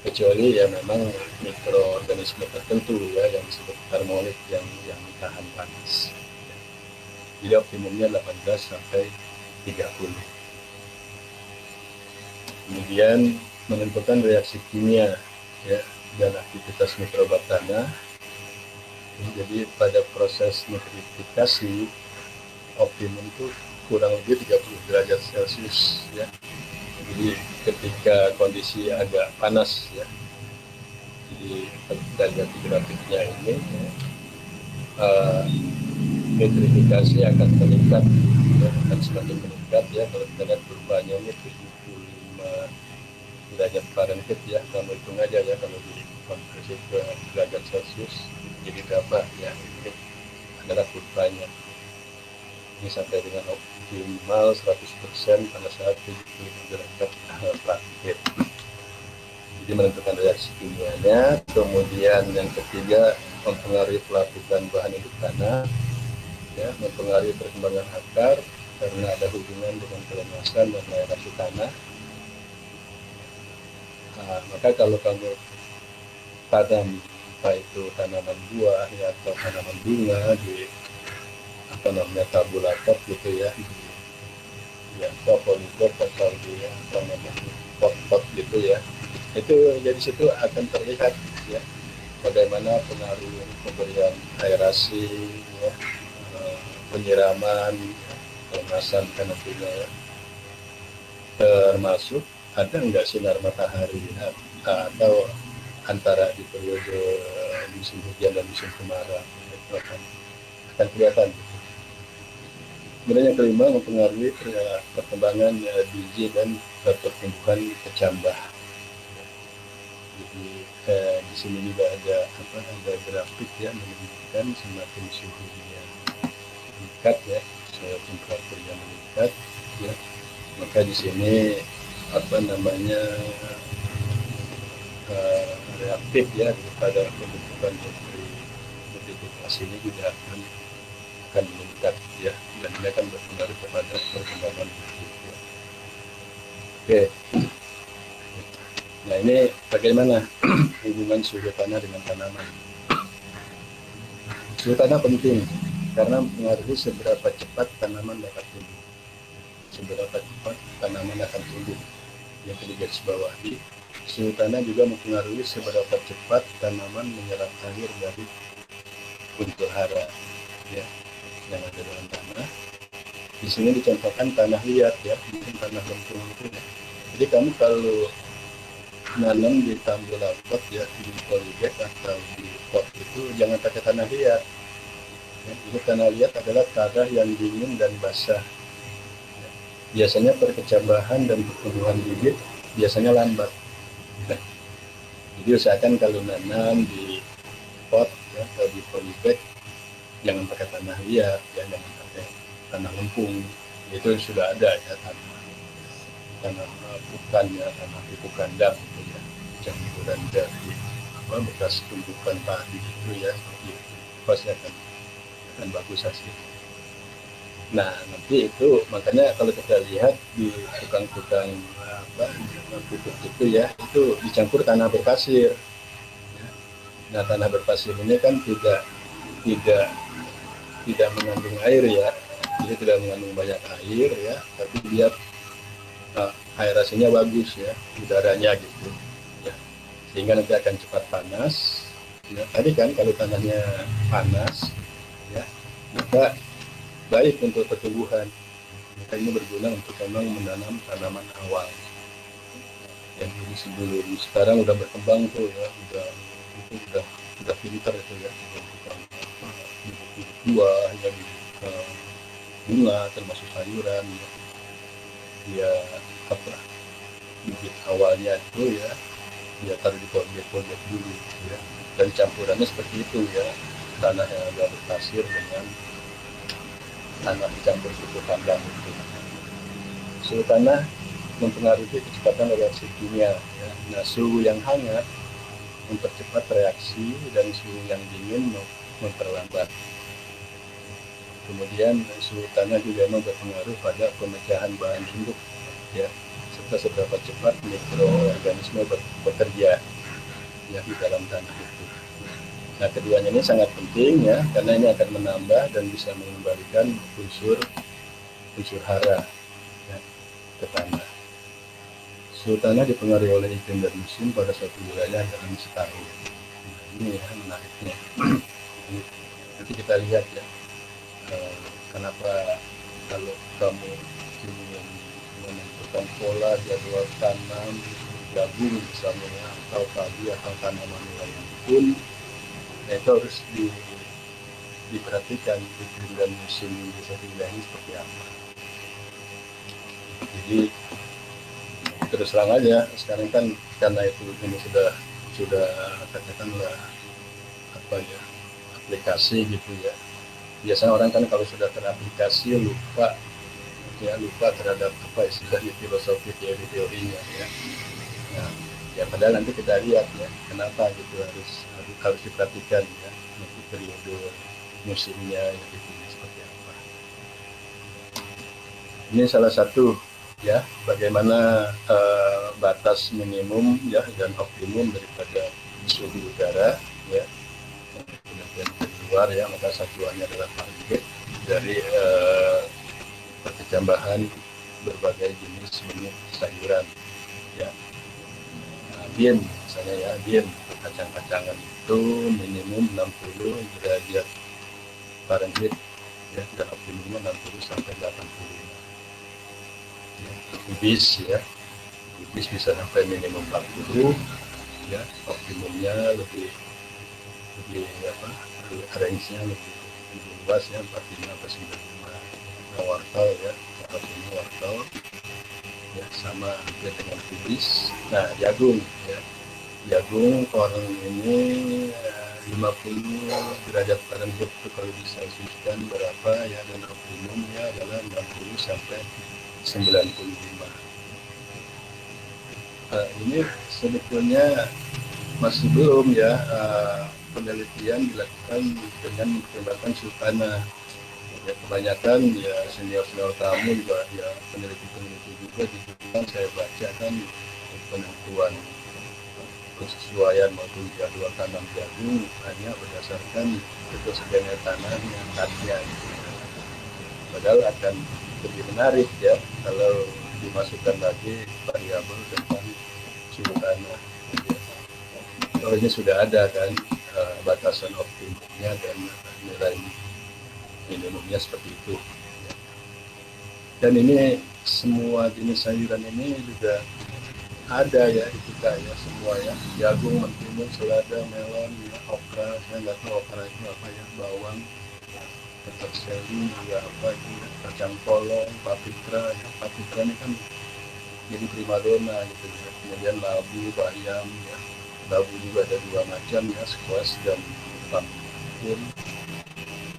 A: Kecuali ya memang mikroorganisme tertentu ya yang disebut harmonik yang tahan panas. Jadi optimumnya 18 sampai 30. Kemudian menentukan reaksi kimia ya dan aktivitas mikroba tanah. Jadi pada proses nitrifikasi optimum itu kurang lebih 30 derajat Celcius ya. Jadi ketika kondisi agak panas ya, jadi kita lihat di grafiknya ini ya, nitrifikasi akan meningkat ya, akan semakin meningkat ya. Kalau kita lihat perubahannya ini 75 derajat Fahrenheit ya, kamu hitung aja ya kalau dikonversi ke derajat Celcius jadi berapa ya, ini adalah kurvanya. Ini sampai dengan optimal 100% pada saat 70 derajat Fahrenheit. Jadi menentukan reaksi kimianya. Kemudian yang ketiga mempengaruhi pelapukan bahan hidup tanah, ya, mempengaruhi perkembangan akar karena ada hubungan dengan kelemasan dan aerasi tanah. Nah, maka kalau kamu tanam entah itu tanaman buah ya atau tanaman bunga di apa namanya tabulator gitu ya, ya polybag atau di apa namanya pot-pot gitu ya, itu jadi situ akan terlihat ya bagaimana pengaruh pemberian aerasi ya, penyiraman pengemasan kanapina ya, termasuk ada nggak sinar matahari ya, atau antara di periode musim hujan dan musim kemarau itu akan kelihatan. Kemudian yang kelima mempengaruhi perkembangan biji dan pertumbuhan kecambah. Jadi di sini juga ada grafik ya menunjukkan semakin suhunya meningkat ya, temperaturnya meningkat ya, maka di sini reaktif ya daripada pembentukan nitrifikasi ini juga akan meningkat ya, dan ini akan berpengaruh kepada perkembangan biji. Oke. Nah ini bagaimana hubungan suhu tanah dengan tanaman. Suhu tanah penting karena mempengaruhi seberapa cepat tanaman dapat tumbuh. Seberapa cepat tanaman akan tumbuh. Yang digaris bawahi, suhu tanah juga mempengaruhi seberapa cepat tanaman menyerap air dari unsur hara ya, yang ada dalam tanah. Di sini dicontohkan tanah liat ya, bukan tanah lempung itu. Jadi kamu kalau nanam di tambulator ya, di polybag atau di pot itu jangan pakai tanah liat. Ya, jadi tanah liat adalah tanah yang dingin dan basah. Ya, biasanya perkecambahan dan pertumbuhan bibit biasanya lambat. Nah, jadi usahakan kalau nanam di pot ya, atau di polybag jangan pakai tanah liat ya, jangan pakai tanah lempung. Itu sudah ada ya tanah bukan ya, tanah pupuk kandang gitu ya, campuran dari bekas tumbukan padi itu ya, pasti akan bagus hasilnya. Nah nanti itu makanya kalau kita lihat di tukang-tukang pupuk itu ya, itu dicampur tanah berpasir. Nah tanah berpasir ini kan tidak mengandung air ya, jadi tidak mengandung banyak air ya, tapi dia aerasinya bagus ya, udaranya gitu ya, sehingga nanti akan cepat panas ya. Tadi kan kalau tanahnya panas ya, maka baik untuk pertumbuhan, maka ini berguna untuk memang menanam tanaman awal. Ya, jadi sebelum sekarang udah berkembang tuh ya, udah pinter itu ya, bukan bibit buah ya, bibit bunga termasuk sayuran ya. Dia apa, bibit awalnya itu ya dia taruh di podbet dulu ya, dan campurannya seperti itu ya, tanah yang agak berpasir dengan tanah dicampur pupuk kandang itu. Suhu tanah mempengaruhi kecepatan reaksi kimia ya. Nah, suhu yang hangat mempercepat reaksi dan suhu yang dingin memperlambat. Kemudian suhu tanah juga memang berpengaruh pada pemecahan bahan induk ya, serta seberapa cepat mikroorganisme bekerja ya di dalam tanah itu. Nah, keduanya ini sangat penting ya, karena ini akan menambah dan bisa mengembalikan unsur hara ya, ke tanah. Suhu tanah dipengaruhi oleh iklim dan musim pada suatu wilayah dalam setahun. Nah, ini ya menariknya. Nanti kita lihat ya, kenapa kalau kamu ingin menentukan pola jadwal tanam gabung misalnya ya, atau padi atau tanaman lain pun ya, itu harus diperhatikan iklim dan musim di satu wilayah ini seperti apa. Jadi terus terang aja sekarang kan, karena itu ini sudah katakanlah apa ya, aplikasi gitu ya. Biasanya orang kan kalau sudah teraplikasi lupa terhadap apa istilahnya filosofi teorinya ya. Nah, ya padahal nanti kita lihat ya kenapa gitu harus diperhatikan ya, nanti periode musimnya yang dipilih seperti apa. Ini salah satu ya bagaimana batas minimum ya dan optimum daripada suhu udara ya. Kemudian keluar ya, maka satuannya adalah Fahrenheit dari perkecambahan berbagai jenis benih sayuran ya. Nah, bien misalnya ya, bien kacang-kacangan itu minimum 60 derajat Fahrenheit ya, dan optimumnya 60 sampai 85 ya. Ibis bisa sampai minimum 40 ya, optimumnya lebih apa, range-nya lebih luas ya, 45 sampai 95. Nah, wortel ya, 45 wortel ya, sama hampir dengan kubis. Nah, jagung ya, korn ini 50 derajat Fahrenheit itu kalau diselsiuskan berapa ya, dan optimumnya adalah 60 sampai 95. Ini sebetulnya masih belum ya, penelitian dilakukan dengan menggunakan suhu tanah. Ya, kebanyakan ya senior kamu juga ya, peneliti juga di Jepang saya baca kan, penentuan kesesuaian maupun jadwal tanam jagung hanya berdasarkan ketersediaan tanah yang khasnya gitu. Padahal akan lebih menarik ya kalau dimasukkan lagi variabel tentang suhu tanah. Oh, ini sudah ada kan batasan optimumnya dan nilai minimumnya seperti itu. Dan ini semua jenis sayuran ini juga ada ya di kita ya, semua ya, jagung, mentimun, selada, melon, ya, okra, saya nggak tahu okra itu apa ya, bawang, peterseli juga apa itu, kacang polong, papitra ya. Papitra ini kan jadi primadona gitu ya. Kemudian labu, bayam ya. Labu juga ada dua macam ya, squash dan pumpkin.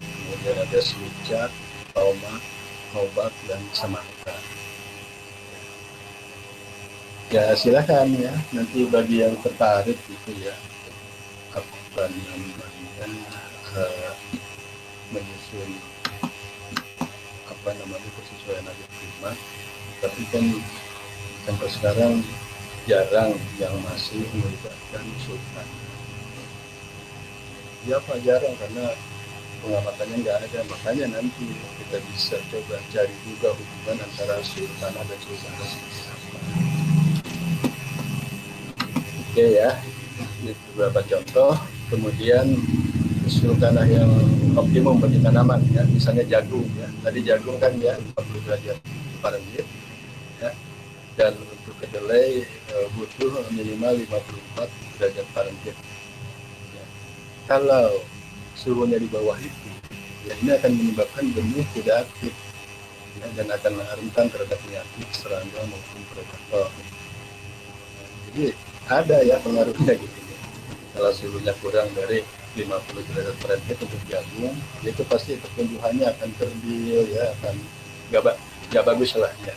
A: Kemudian ada slicak, tomat, hobak, dan semangka. Ya silakan ya, nanti bagi yang tertarik gitu ya, apa namanya, menyusun apa namanya kesesuaian adat klimat. Tapi kan sampai sekarang jarang yang masih melibatkan sultan. Ya Pak, jarang karena pengamatannya nggak ada. Makanya nanti kita bisa coba cari juga hubungan antara suhu tanah dan suhu tanah seperti apa. Oke ya, ini beberapa contoh. Kemudian suhu tanah yang optimum bagi tanaman ya, misalnya jagung ya. Tadi jagung kan ya 40 derajat Fahrenheit ya. dan untuk kedelai butuh minimal 54 derajat Fahrenheit. Ya. Kalau suhunya di bawah itu, ya ini akan menyebabkan benih tidak aktif, ya, dan akan rentan terhadap penyakit, serangga maupun predator. Jadi ada ya pengaruhnya gitu. Kalau suhunya kurang dari 50 derajat Fahrenheit untuk jagung, itu pasti pertumbuhannya akan kerdil, ya, akan nggak bagus lah ya.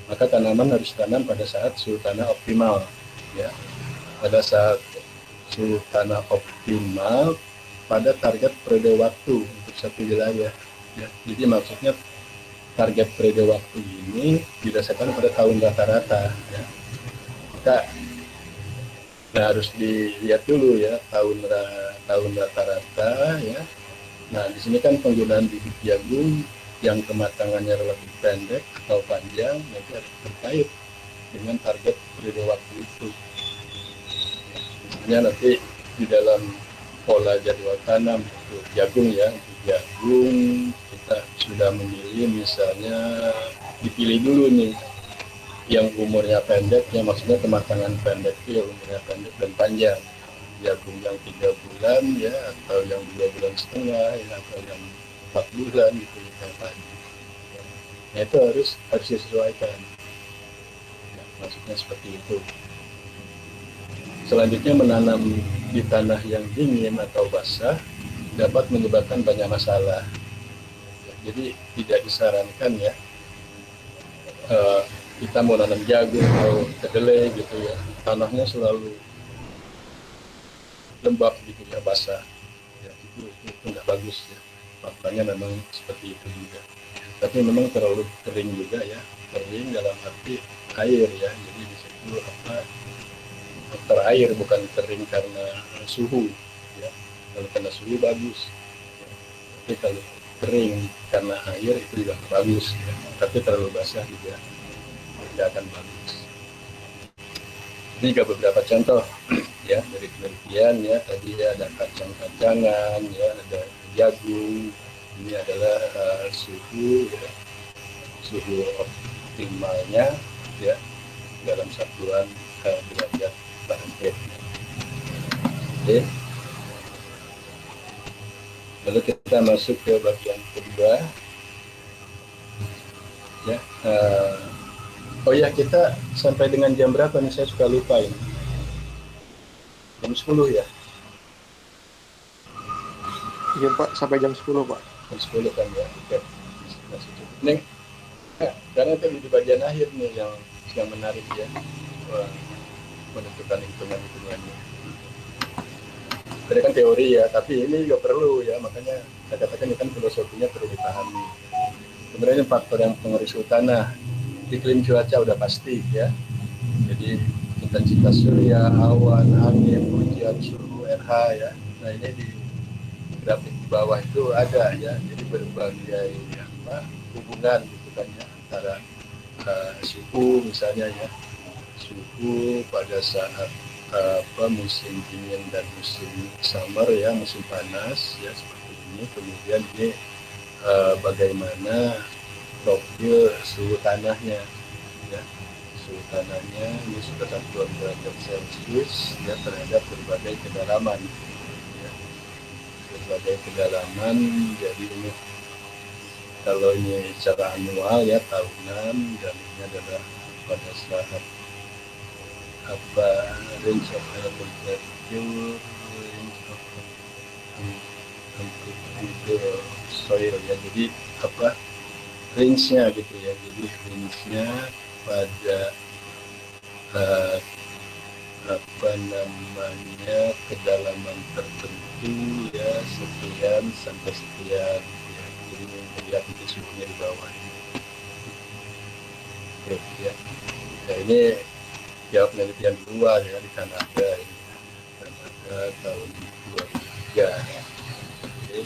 A: Maka tanaman harus tanam pada saat suhu tanah optimal, ya. Pada saat suhu tanah optimal pada target periode waktu untuk satu wilayah, ya. Jadi maksudnya target periode waktu ini didasarkan pada tahun rata-rata, ya. Kita harus dilihat dulu ya tahun rata-rata, ya. Nah, di sini kan penggunaan bibit jagung yang kematangannya relatif pendek atau panjang nanti harus terkait dengan target periode waktu itu. Misalnya nanti di dalam pola jadwal tanam untuk jagung, ya, untuk jagung kita sudah memilih, misalnya dipilih dulu nih yang umurnya pendek, ya, maksudnya kematangan pendek itu yang umurnya pendek dan panjang. Jagung yang 3 bulan, ya, atau yang 2,5 bulan, ya, atau yang 4 bulan gitu ya tadi. Nah, itu harus disesuaikan. Ya, maksudnya seperti itu. Selanjutnya menanam di tanah yang dingin atau basah dapat menyebabkan banyak masalah. Ya, jadi tidak disarankan ya kita mau nanam jagung atau kedelai gitu ya, tanahnya selalu lembab gitu ya, basah. Ya, itu nggak bagus ya. Faktanya memang seperti itu juga. Tapi memang terlalu kering juga ya, kering dalam arti air ya, jadi di situ terair, bukan kering karena suhu ya. Kalau karena suhu bagus ya. Tapi kalau kering karena air itu juga bagus ya. Tapi terlalu basah juga tidak akan bagus. Ini juga beberapa contoh ya dari penelitian ya, tadi ada kacang-kacangan ya, ada jagung. Ini adalah suhu optimalnya ya dalam satuan derajat Fahrenheit. Oke. Lalu kita masuk ke bagian kedua. Ya. Oh ya, kita sampai dengan jam berapa nih? Saya suka lupa ini. Jam 10 ya?
E: Iya Pak, sampai jam 10 Pak.
A: Jam 10 kan ya? Oke. Masih cukup. Nih, karena tadi di bagian akhir nih yang menarik ya. Menentukan hitungan-hitungannya. Tadi kan teori ya, tapi ini juga perlu ya, makanya saya katakan ini kan filosofinya perlu dipahami. Sebenarnya faktor yang pengaruh suhu tanah, iklim cuaca udah pasti ya. Jadi intensitas surya, awan, angin, hujan, suhu, RH ya. Nah ini di grafik di bawah itu ada ya. Jadi berbagai hubungan gitu kan ya, antara suhu misalnya ya, suhu pada saat musim dingin dan musim summer ya, musim panas ya seperti ini. Kemudian ini bagaimana profil suhu tanahnya ya, suhu tanahnya ini sudah satuan derajat Celcius ya terhadap berbagai kedalaman ya, berbagai kedalaman. Jadi ini kalau ini secara anual ya, tahunan, dan ini adalah pada saat range of air temperature, range of amplitude soil ya. Jadi range-nya gitu ya. Jadi range-nya pada kedalaman tertentu ya, sekian sampai sekian ya. Jadi melihat itu suhunya di bawah ini. Oke ya. Nah ini jawab penelitian luar ya di Kanada ini. Kanada tahun 2003 ya. Oke.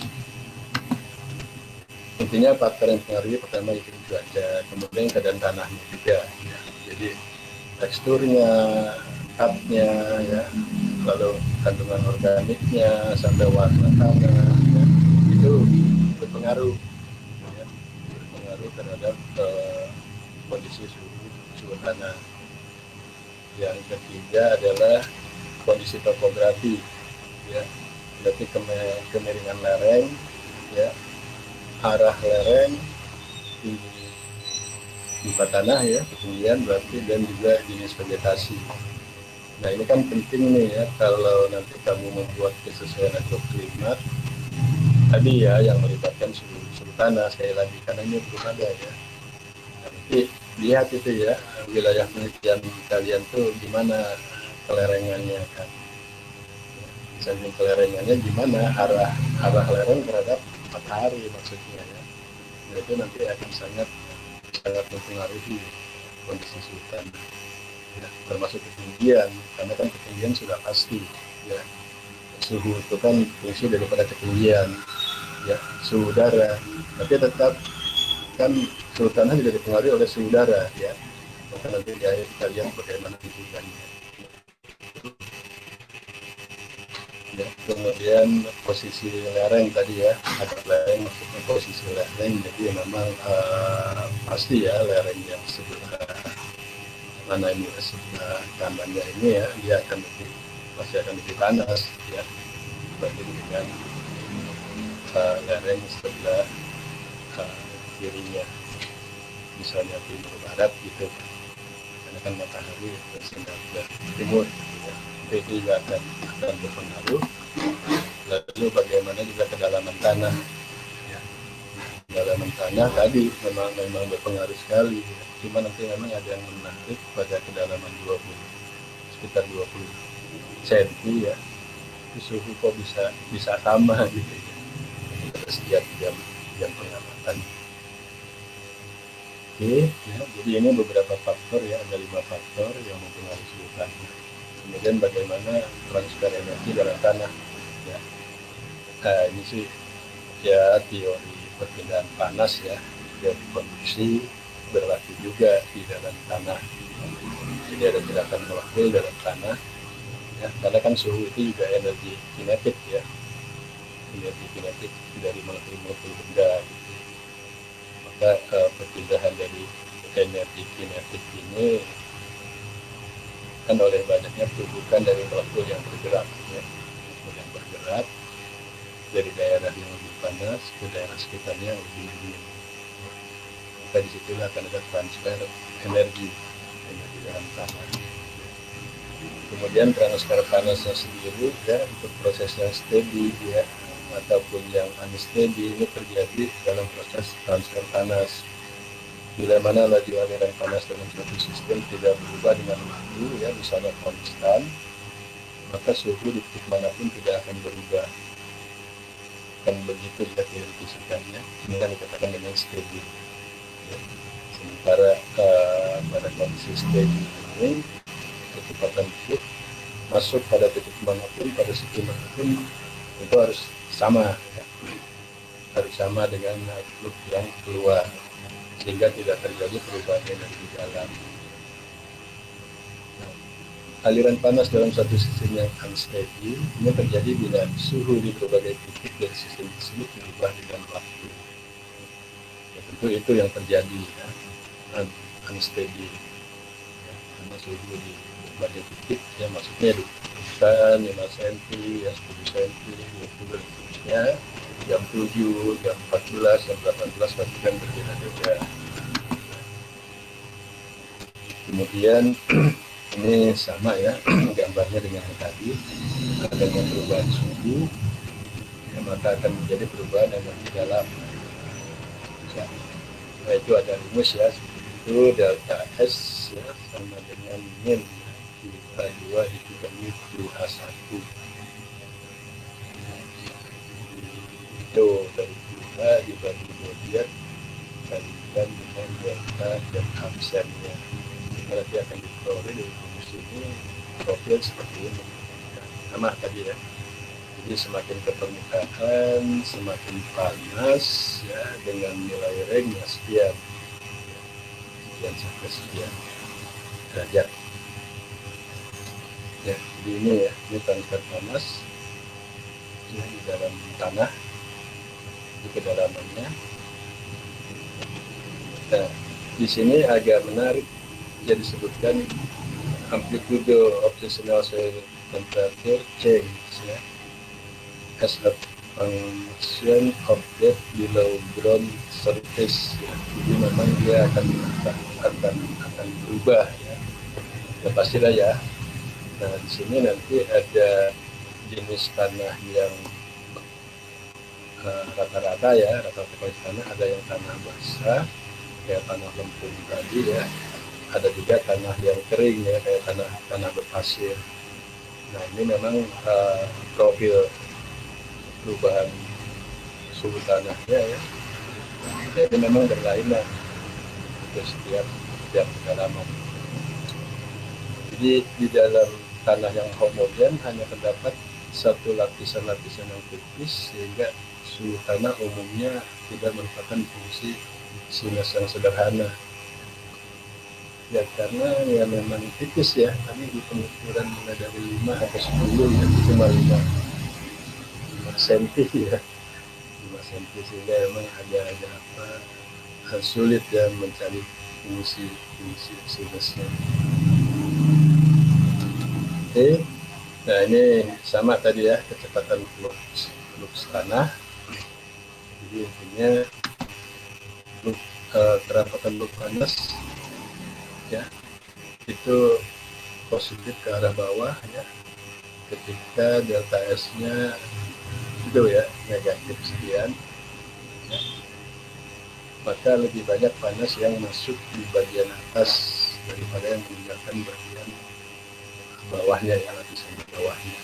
A: Intinya faktor yang mempengaruhi pertama iklim cuaca, kemudian keadaan tanahnya juga ya. Jadi teksturnya, tapnya ya, lalu kandungan organiknya sampai warna tanah ya, itu berpengaruh ya, berpengaruh terhadap kondisi suhu suhu tanah. Yang ketiga adalah kondisi topografi, ya, berarti kemiringan lereng, ya, arah lereng, tinggi muka tanah, ya, ketinggian berarti, dan juga jenis vegetasi. Nah ini kan penting nih ya, kalau nanti kamu membuat kesesuaian agroklimat tadi ya, yang melibatkan suhu tanah, sekali lagi karena ini belum ada ya. Nanti lihat itu ya, wilayah penelitian kalian tuh gimana kelerengannya kan. Misalnya kelerengannya gimana, arah lereng terhadap matahari maksudnya ya. Nah, itu nanti akan sangat mempengaruhi kondisi suhu tanah. Ya, termasuk ketinggian, karena kan ketinggian sudah pasti ya, suhu itu kan fungsi daripada ketinggian ya, suhu udara, tapi tetap kan suhu tanah juga dipengaruhi oleh suhu udara ya, maka nanti di akhir kalian bagaimana hubungannya ya. Kemudian posisi lereng tadi ya, ada lereng maksudnya posisi lereng, jadi memang pasti ya lereng yang sebelah mana ini sebelah kanannya ini ya, dia pasti akan lebih panas ya dibanding dengan lereng sebelah kirinya, misalnya timur barat gitu, karena kan matahari bersinar ke timur ya. Itu juga akan berpengaruh. Lalu bagaimana juga kedalaman tanah ya. Kedalaman tanah tadi memang berpengaruh sekali ya. Cuma nanti memang ada yang menarik pada kedalaman sekitar 20 cm ya, suhu kok bisa sama gitu ya, setiap jam pengamatan. Oke ya, jadi ini beberapa faktor ya, ada 5 faktor yang mempengaruhi suhu tanah. Kemudian bagaimana transfer energi dalam tanah ya. Nah ini sih ya teori perpindahan panas ya, teori konduksi berlaku juga di dalam tanah. Jadi ada gerakan molekul dalam tanah ya, karena kan suhu itu juga energi kinetik ya, energi kinetik dari molekul-molekul benda gitu. Maka perpindahan dari energi kinetik ini kan oleh banyaknya perbukan dari molekul yang bergerak ya, molekul yang bergerak dari daerah yang lebih panas ke daerah sekitarnya yang lebih dingin. Maka disitulah akan ada transfer energi dalam tanah. Kemudian transfer panasnya sendiri ya, untuk proses yang steady ya ataupun yang unsteady ini terjadi dalam proses transfer panas. Bila mana laju aliran panas dalam suatu sistem tidak berubah dengan waktu ya, misalnya konstan, maka suhu di titik manapun tidak akan berubah. Kan begitu jika teori fisikanya, ini kan dikatakan dengan steady. Ya. Sementara pada kondisi steady ini kecepatan titik masuk pada titik manapun, pada sisi manapun itu harus sama ya. Harus sama dengan output yang keluar, sehingga tidak terjadi perubahan energi dalam. Aliran panas dalam satu sistem yang unsteady ini terjadi bila suhu di berbagai titik dari sistem tersebut berubah dengan waktu. Ya, tentu itu yang terjadi ya, unsteady ya, karena suhu di berbagai titik ya, maksudnya bukan 5 cm ya, 10 cm 20 dan seterusnya, jam 7, jam 14, jam 18 pasti kan berbeda-beda. Kemudian ini sama ya gambarnya dengan yang tadi, adanya perubahan suhu ya, maka akan menjadi perubahan energi dalam ya. Nah, itu ada rumus ya, itu delta S ya, sama dengan min Q2 dikurangi QH1 itu dari Q2 dibagi zodiak kalikan dengan delta dan absennya. Berarti akan diperoleh dari rumus ini profil seperti ini sama tadi ya. Jadi semakin ke permukaan semakin panas ya, dengan nilai ringnya sekian sampai sekian derajat ya. Jadi ini ya, ini transfer panas ya, di dalam tanah, di kedalamannya. Nah di sini agak menarik yang disebutkan amplitude of seasonal soil temperature change, ya, as a function of depth below ground surface, ya. Jadi memang dia akan berubah, ya. Ya pastilah ya. Nah di sini nanti ada jenis tanah yang rata-rata kualitas tanah, ada yang tanah basah kayak tanah lempung tadi ya, ada juga tanah yang kering ya kayak tanah berpasir. Nah ini memang profil perubahan suhu tanahnya ya, jadi memang berlainan untuk setiap kedalaman. Jadi di dalam tanah yang homogen hanya terdapat satu lapisan-lapisan yang tipis, sehingga suhu tanah umumnya tidak merupakan fungsi sinus yang sederhana. Ya karena ya memang tipis ya, tadi di pengukuran mulai dari 5 atau 10 ya, cuma 5 cm ya, 5 cm, sehingga memang ada sulit ya mencari fungsi sinusnya. Oke. Nah ini sama tadi ya, kecepatan flux tanah. Jadi intinya kerapatan flux panas ya itu positif ke arah bawah ya, ketika delta S-nya itu ya negatif sekian ya, maka lebih banyak panas yang masuk di bagian atas daripada yang meninggalkan bagian bawahnya ya, lapisan bawahnya.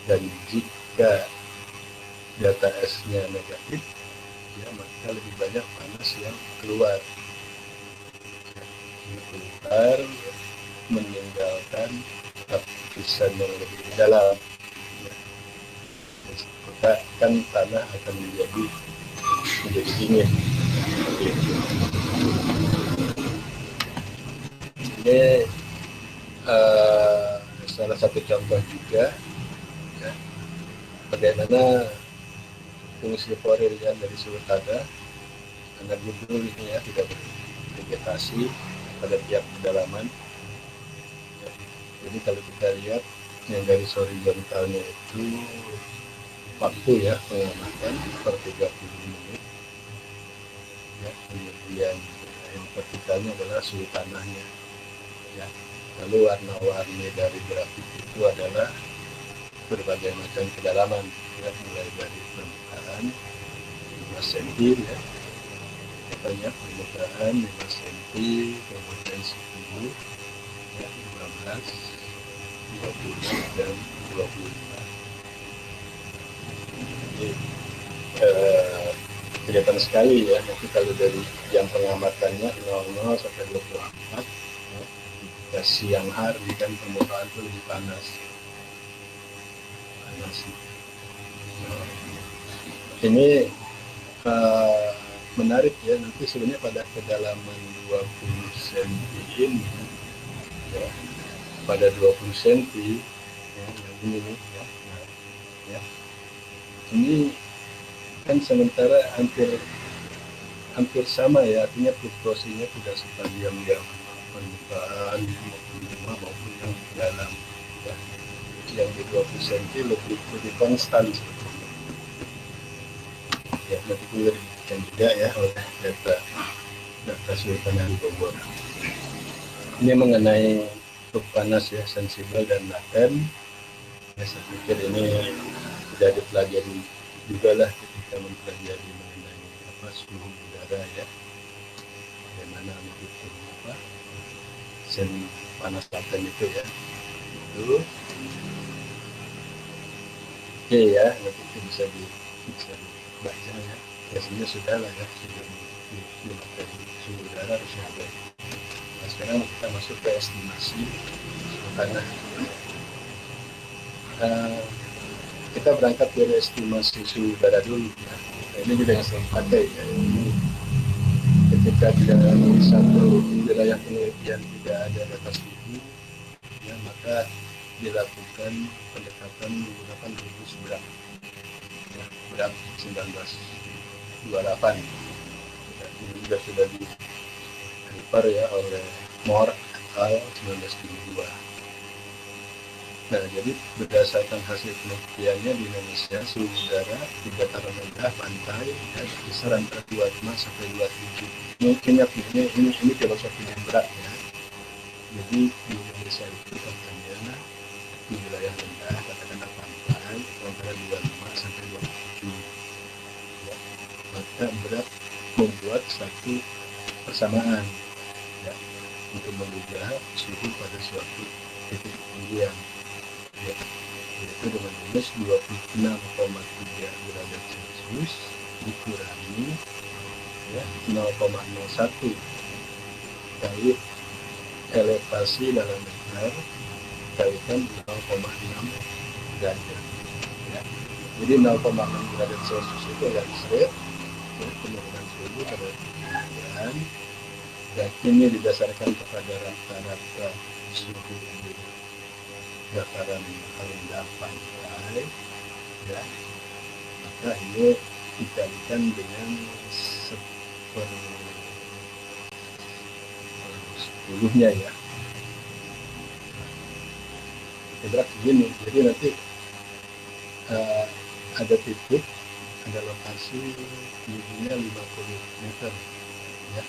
A: Dan jika delta S-nya negatif ya, maka lebih banyak panas yang keluar meninggalkan lapisan yang lebih dalam ya. Maka kan tanah akan menjadi dingin. Ini salah satu contoh juga ya, bagaimana fungsi foririan dari suhu tanah karena gundul ini ya, tidak bervegetasi pada tiap kedalaman ya. Jadi kalau kita lihat yang garis horizontalnya itu waktu ya pengamatan per 30 menit ya, kemudian yang vertikalnya adalah suhu tanahnya ya. Lalu warna-warni dari grafik itu adalah berbagai macam kedalaman ya, mulai dari permukaan 5 cm ya, banyak permukaan 5 cm, kemudian 10 ya, 15, 20 dan 25. Jadi kelihatan sekali ya, nanti kalau dari jam pengamatannya 00 sampai 24 ya, siang hari kan permukaan itu lebih panas. Ini menarik ya, nanti sebenarnya pada kedalaman 20 cm ini ya, pada 20 cm ya, yang ini nih ya, nah, ya. Ini kan sementara hampir sama ya, artinya fluktuasinya tidak sepanjang yang permukaan maupun yang dalam ya. Yang di 20 cm lebih konstan ya, nanti perlu dibuktikan juga ya oleh data suhu tanah di Bogor. Ini mengenai flux panas ya, sensibel dan laten ya, saya pikir ini sudah dipelajari juga lah ketika mempelajari mengenai suhu udara ya, bagaimana menghitung sen panas laten itu ya, itu oke ya, nanti itu bisa dibaca ya. Biasanya sudah lah ya, sudah di suhu udara harusnya ada. Nah, sekarang kita masuk ke estimasi suhu tanah. Kita berangkat dari estimasi suhu udara dulu ya. Nah, ini juga yang saya pakai ya. Ketika di dalam satu wilayah penelitian tidak ada data suhu ya, maka dilakukan pendekatan menggunakan rumus BRAP ya, BRAP 1928 ya, ini juga sudah di refer ya oleh Moore et al. 1972. Nah, jadi berdasarkan hasil penelitiannya di Indonesia, suhu udara di dataran rendah pantai ya, berkisar antara 25 sampai 27. Ini filosofi yang berat ya. Jadi di Indonesia itu katanya di wilayah rendah, katakanlah pantai, antara 25 sampai 27. Ya. Maka berat membuat satu persamaan ya, untuk menduga suhu pada suatu titik ketinggian. Ya, yaitu dengan minus 26,3 derajat Celcius dikurangi ya 0,01 kali elevasi dalam meter kalikan 0,6 derajat ya. Jadi 0,6 derajat Celcius itu yang straight ya, penurunan suhu pada ketinggian, dan ini didasarkan kepada rata-rata suhu di dataran rendah pantai ya, maka ini dikalikan dengan 10/10 ya. Berarti begini, jadi nanti ada titik, ada lokasi tingginya 50 meter ya,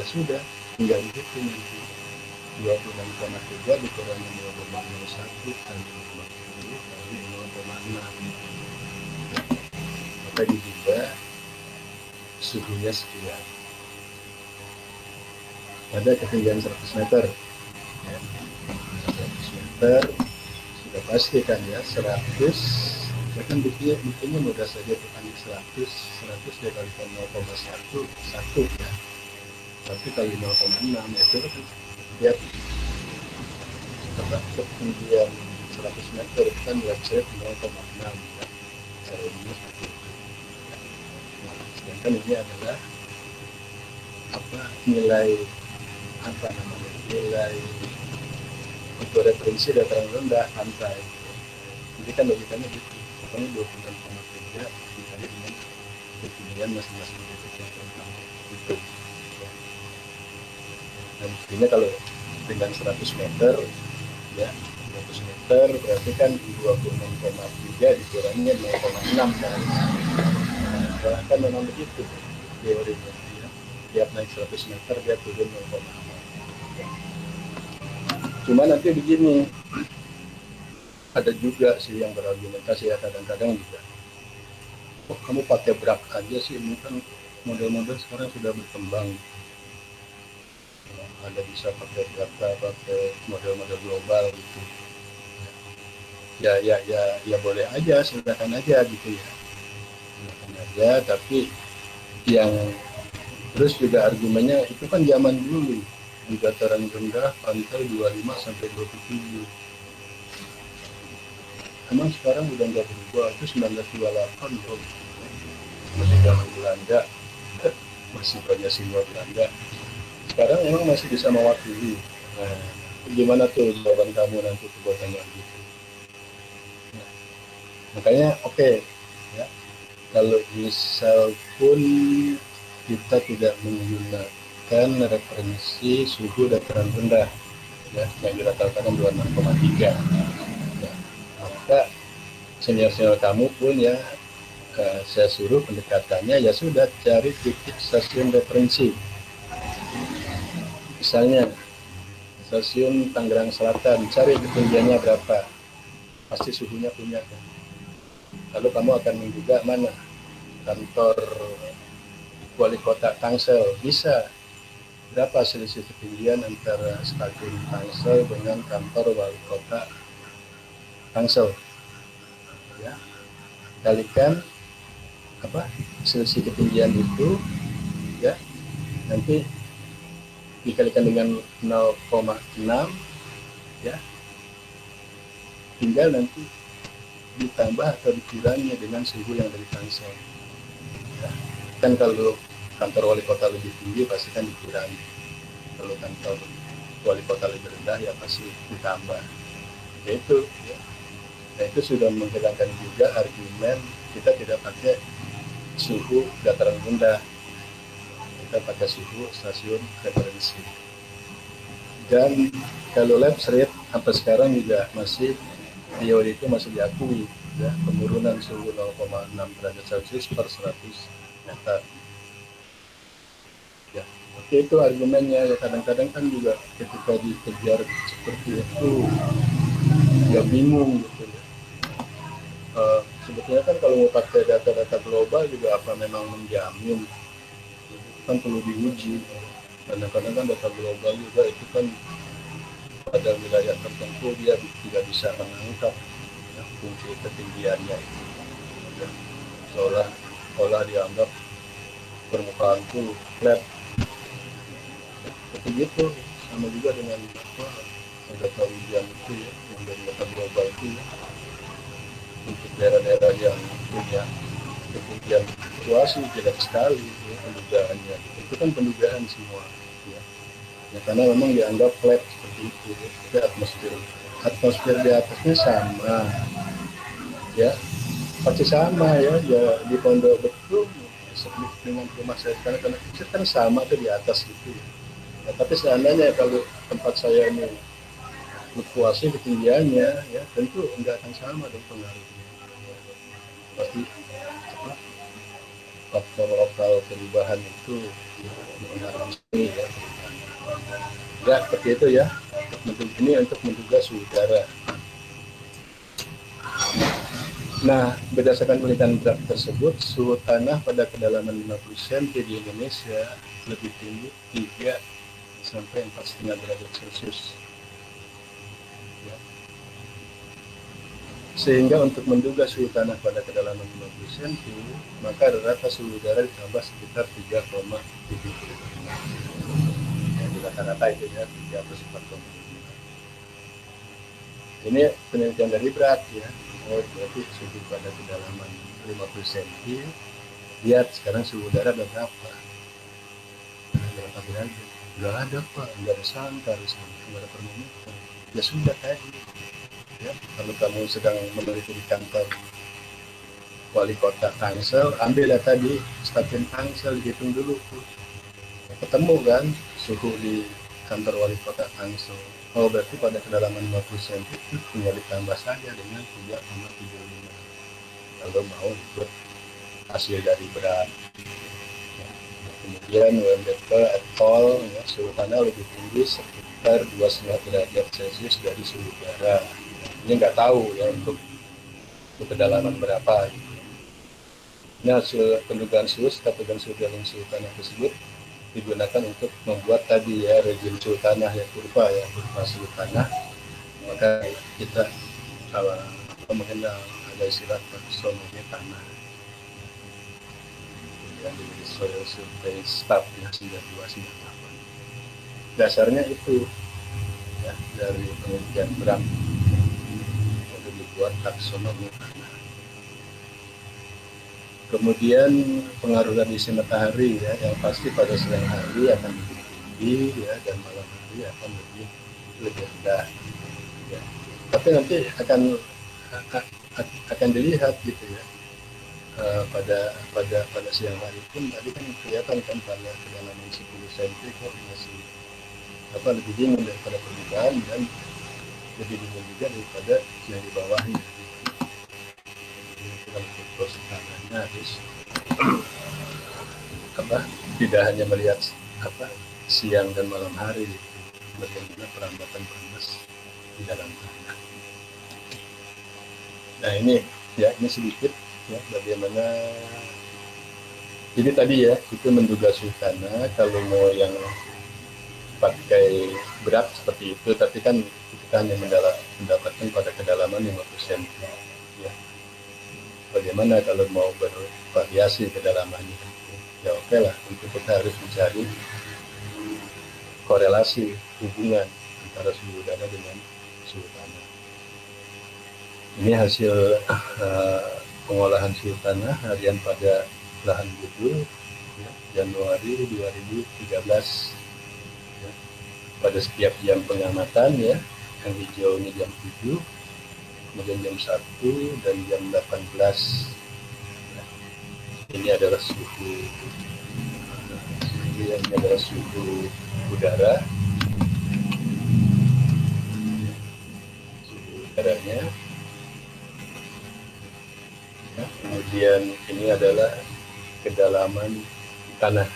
A: ya sudah tinggal dihitung nanti 26,3 dikurangi 0,01 kali 50 kali 0,6, maka diduga suhunya sekian pada ketinggian 100 meter ya. 100 meter sudah pasti kan ya, 100 ya kan buktinya mudah saja dikali 100 dikalikan 0,1 1 ya, tapi kali 0,6 itu kan lihat ketinggian 100 meter kan let's say 0,6 ya, caranya seperti itu. Nah, sedangkan ini adalah nilai untuk referensi dataran rendah pantai. Jadi kan logikanya gitu, pokoknya 26,3 dikali dengan ketinggian masing-masing titik yang pertama itu ya. Dan buktinya kalau dengan 100 meter ya, 100 meter berarti kan 26,3 dikurangi 0,6 kan. Bahkan memang begitu teorinya ya. Tiap naik 100 meter dia turun 0,6. Cuma nanti begini, ada juga sih yang berargumentasi ya, kadang-kadang juga kok kamu pakai brak aja sih, ini kan model-model sekarang sudah berkembang, ada bisa pakai data, pakai model-model global gitu ya boleh aja, silakan aja gitu ya, silakan aja. Tapi yang terus juga argumennya itu kan zaman dulu di dataran rendah pantai 25 sampai 27. Emang sekarang udah nggak berubah, itu 1928 loh, masih zaman Belanda, masih banyak simbol Belanda. Sekarang emang masih bisa mewakili. Nah, gimana tuh jawaban kamu nanti buat tanya gitu? Nah, makanya oke, ya, kalau misal pun kita tidak menggunakan referensi suhu dataran rendah ya, yang dirata-ratakan 26,3 ya, maka senior-senior kamu pun ya, saya suruh pendekatannya ya sudah cari titik stasiun referensi. Misalnya stasiun Tangerang Selatan, cari ketinggiannya berapa, pasti suhunya punya kan. Lalu kamu akan menduga mana kantor wali kota Tangsel, bisa berapa selisih ketinggian antara stasiun Tangsel dengan kantor wali kota Tangsel ya, kalikan selisih ketinggian itu ya, nanti dikalikan dengan 0,6 ya, tinggal nanti ditambah atau dikurangi dengan suhu yang dari Tangsel ya. Kan kalau kantor wali kota lebih tinggi pasti kan dikurangi, kalau kantor wali kota lebih rendah ya pasti ditambah ya itu ya. Nah, itu sudah menghilangkan juga argumen kita tidak pakai suhu dataran rendah, kita pakai suhu stasiun referensi. Dan kalau lapse rate sampai sekarang juga masih teori itu masih diakui ya, penurunan suhu 0,6 derajat Celcius per 100 meter. Ya, oke, itu argumennya. Ya, kadang-kadang kan juga ketika dikejar seperti itu ya bingung gitu ya. Sebetulnya kan kalau mau pakai data-data global juga apa memang menjamin, kan perlu diuji. Kadang-kadang kan data global juga itu kan pada wilayah tertentu dia tidak bisa mengangkat ya, fungsi ketinggiannya itu ya. Seolah dianggap permukaan itu flat seperti gitu. Sama juga dengan data hujan itu ya, yang dari data global itu ya, untuk daerah-daerah yang punya ketinggian fluktuasi jelek sekali ya, pendugaannya itu kan pendugaan semua ya. Ya, karena memang dianggap flat seperti itu ya. Tapi atmosfer di atasnya sama ya, pasti sama ya, di Pondok Betung dengan rumah saya sekarang karena kan sama tuh di atas gitu ya. Ya, tapi seandainya kalau tempat saya ini fluktuasi ketinggiannya ya tentu enggak akan sama dong pengaruhnya ya. Pasti faktor lokal perubahan itu ya, mengaruhi ya. Ya seperti itu ya. Ini untuk menduga suhu udara. Nah, berdasarkan penelitian draft tersebut, suhu tanah pada kedalaman 50 cm di Indonesia lebih tinggi 3 sampai 4,5 derajat Celcius. Ya. Sehingga untuk menduga suhu tanah pada kedalaman 50 cm, maka rata suhu udara ditambah sekitar 3,7. Ya, di rata-rata itu ya 3 atau 4,7. Ini penelitian dari BRAT ya. Oh, berarti suhu pada kedalaman 50 cm. Lihat sekarang suhu udara ada berapa? Berapa derajat? Nggak ada Pak, nggak ada sangkar, nggak ada termometer. Ya sudah tadi. Ya, kalau kamu sedang meneliti di kantor wali kota Tangsel, ambil data di stasiun Tangsel, dihitung dulu tuh. Ketemu kan suhu di kantor wali kota Tangsel. Oh, berarti pada kedalaman 50 cm itu tinggal ditambah saja dengan 3,75 kalau mau ikut hasil dari berat. Kemudian UMDP et al. Ya, suhu tanah lebih tinggi sekitar 2,5 derajat Celcius dari suhu udara. Ini nggak tahu ya untuk kedalaman berapa. Nah, hasil pendugaan suhu dan suhu tanah tersebut digunakan untuk membuat tadi ya rejim suhu tanah ya, kurva suhu tanah. Maka kita mengenal ada istilah taksonomi tanah yang di Soil Survey Staff ya 9298. Dasarnya itu ya dari penelitian BRAM untuk dibuat taksonomi tanah. Kemudian pengaruh radiasi matahari ya, yang pasti pada siang hari akan lebih tinggi ya, dan malam hari akan lebih rendah ya. Tapi nanti akan dilihat gitu ya, pada siang hari pun tadi kan kelihatan kan pada kedalaman 10 cm kok masih lebih dingin daripada permukaan dan lebih dingin juga daripada yang di bawahnya. Terus tanahnya harus tidak hanya melihat siang dan malam hari, bagaimana perambatan panas di dalam tanah. Nah ini sedikit ya bagaimana. Jadi tadi ya itu menduga suhu tanah kalau mau yang pakai berat seperti itu, tapi kan kita hanya mendapatkan pada kedalaman 50 cm ya. Bagaimana kalau mau bervariasi kedalamannya? Ya oke lah, untuk kita harus mencari korelasi hubungan antara suhu udara dengan suhu tanah. Ini hasil pengolahan suhu tanah harian pada lahan gudul ya, Januari 2013 ya. Pada setiap jam pengamatan ya, yang hijau ini jam 7, kemudian jam 1 dan jam 18 ya. Ini adalah suhu udara udaranya. Ya, kemudian ini adalah kedalaman tanah.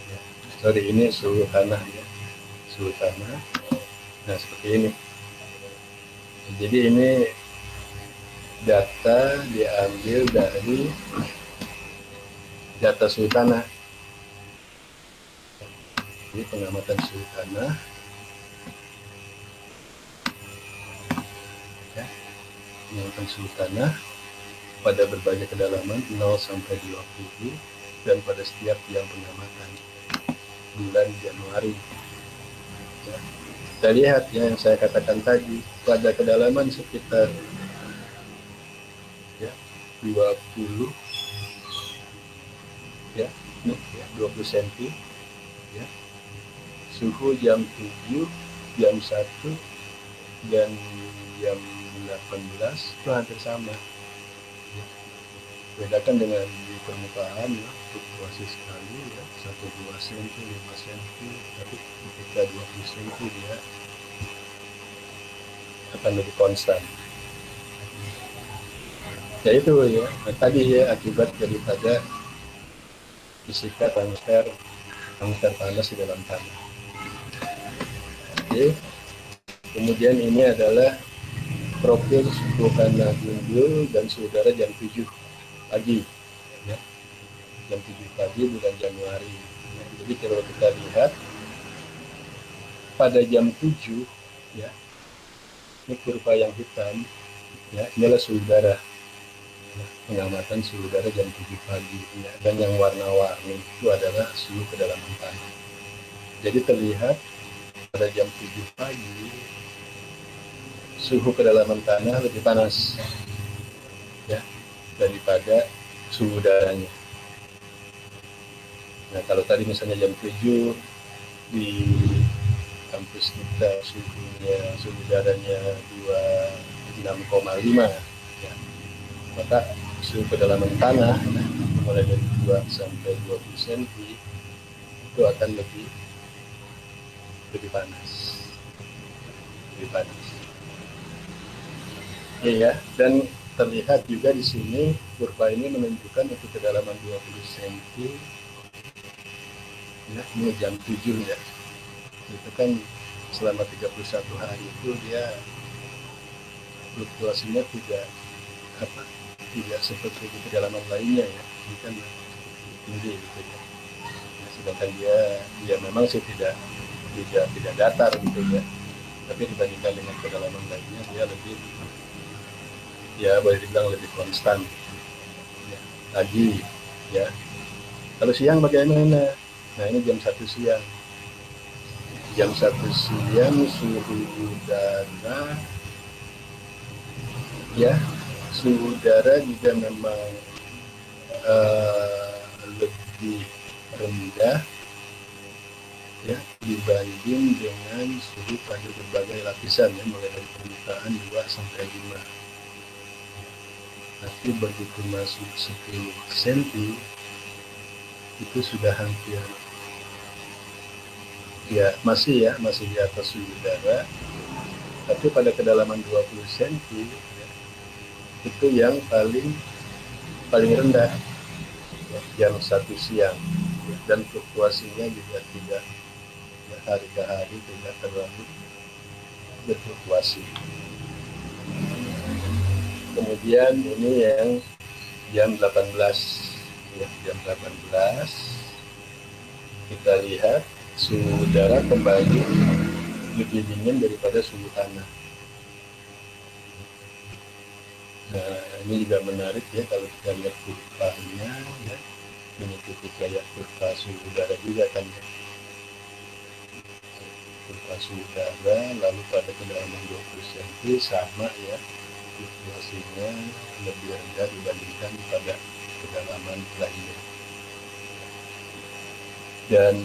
A: Ya, sorry, ini suhu tanah ya, suhu tanah. Nah seperti ini. Jadi ini data diambil dari data suhu tanah. Jadi pengamatan suhu tanah. Ya, pengamatan suhu tanah pada berbagai kedalaman 0 sampai 20 dan pada setiap yang pengamatan bulan Januari. Ya. Kita lihat ya, yang saya katakan tadi, pada kedalaman sekitar ya 20 ya, 20 cm ya. Suhu jam 7, jam 1 dan jam 18 itu hampir sama. Bedakan dengan di permukaan ya, fluktuasi sekali ya, 1-2 cm, 5 cm, tapi ketika 20 cm dia akan lebih konstan. Ya itu ya, nah, tadi ya akibat daripada fisika transfer panas di dalam tanah. Oke. Kemudian ini adalah profil suhu tanah Gundul dan suhu udara jam 7 pagi ya. Jam 7 pagi bulan Januari ya. Jadi kalau kita lihat pada jam 7 ya, ini kurva yang hitam ya, inilah suhu udara ya, pengamatan suhu udara jam 7 pagi ya. Dan yang warna-warni itu adalah suhu kedalaman tanah. Jadi terlihat pada jam 7 pagi suhu kedalaman tanah lebih panas ya daripada suhu udaranya. Nah kalau tadi misalnya jam 7 di kampus kita suhu udaranya 26,5 ya, maka suhu kedalaman tanah mulai dari 2 sampai 20 cm itu akan lebih panas, iya. Dan terlihat juga di sini kurva ini menunjukkan untuk kedalaman 20 cm ya, ini jam 7 ya, itu kan selama 31 hari itu dia fluktuasinya tidak seperti di kedalaman lainnya ya, ini kan tinggi gitu ya. Nah, sedangkan dia memang sih tidak datar gitu ya, tapi dibandingkan dengan kedalaman lainnya dia lebih, ya boleh dibilang lebih konstan ya, pagi ya. Kalau siang bagaimana? Nah ini jam 1 siang, suhu udara ya, suhu udara juga memang lebih rendah ya dibanding dengan suhu pada berbagai lapisan ya, mulai dari permukaan 2 sampai 5. Tapi begitu masuk 10 cm itu sudah hampir ya masih di atas suhu udara, tapi pada kedalaman 20 cm ya, itu yang paling rendah ya, jam 1 siang ya, dan fluktuasinya juga tidak ya, hari ke hari tidak terlalu berfluktuasi. Kemudian ini yang jam 18 ya, jam 18 kita lihat suhu udara kembali lebih dingin daripada suhu tanah. Nah ini juga menarik ya, kalau kita lihat kurvanya ya, mengikuti kayak kurva suhu udara juga kan ya, kurva suhu udara lalu pada kedalaman 20 cm sama ya, fluktuasinya lebih rendah dibandingkan pada kedalaman lainnya. Dan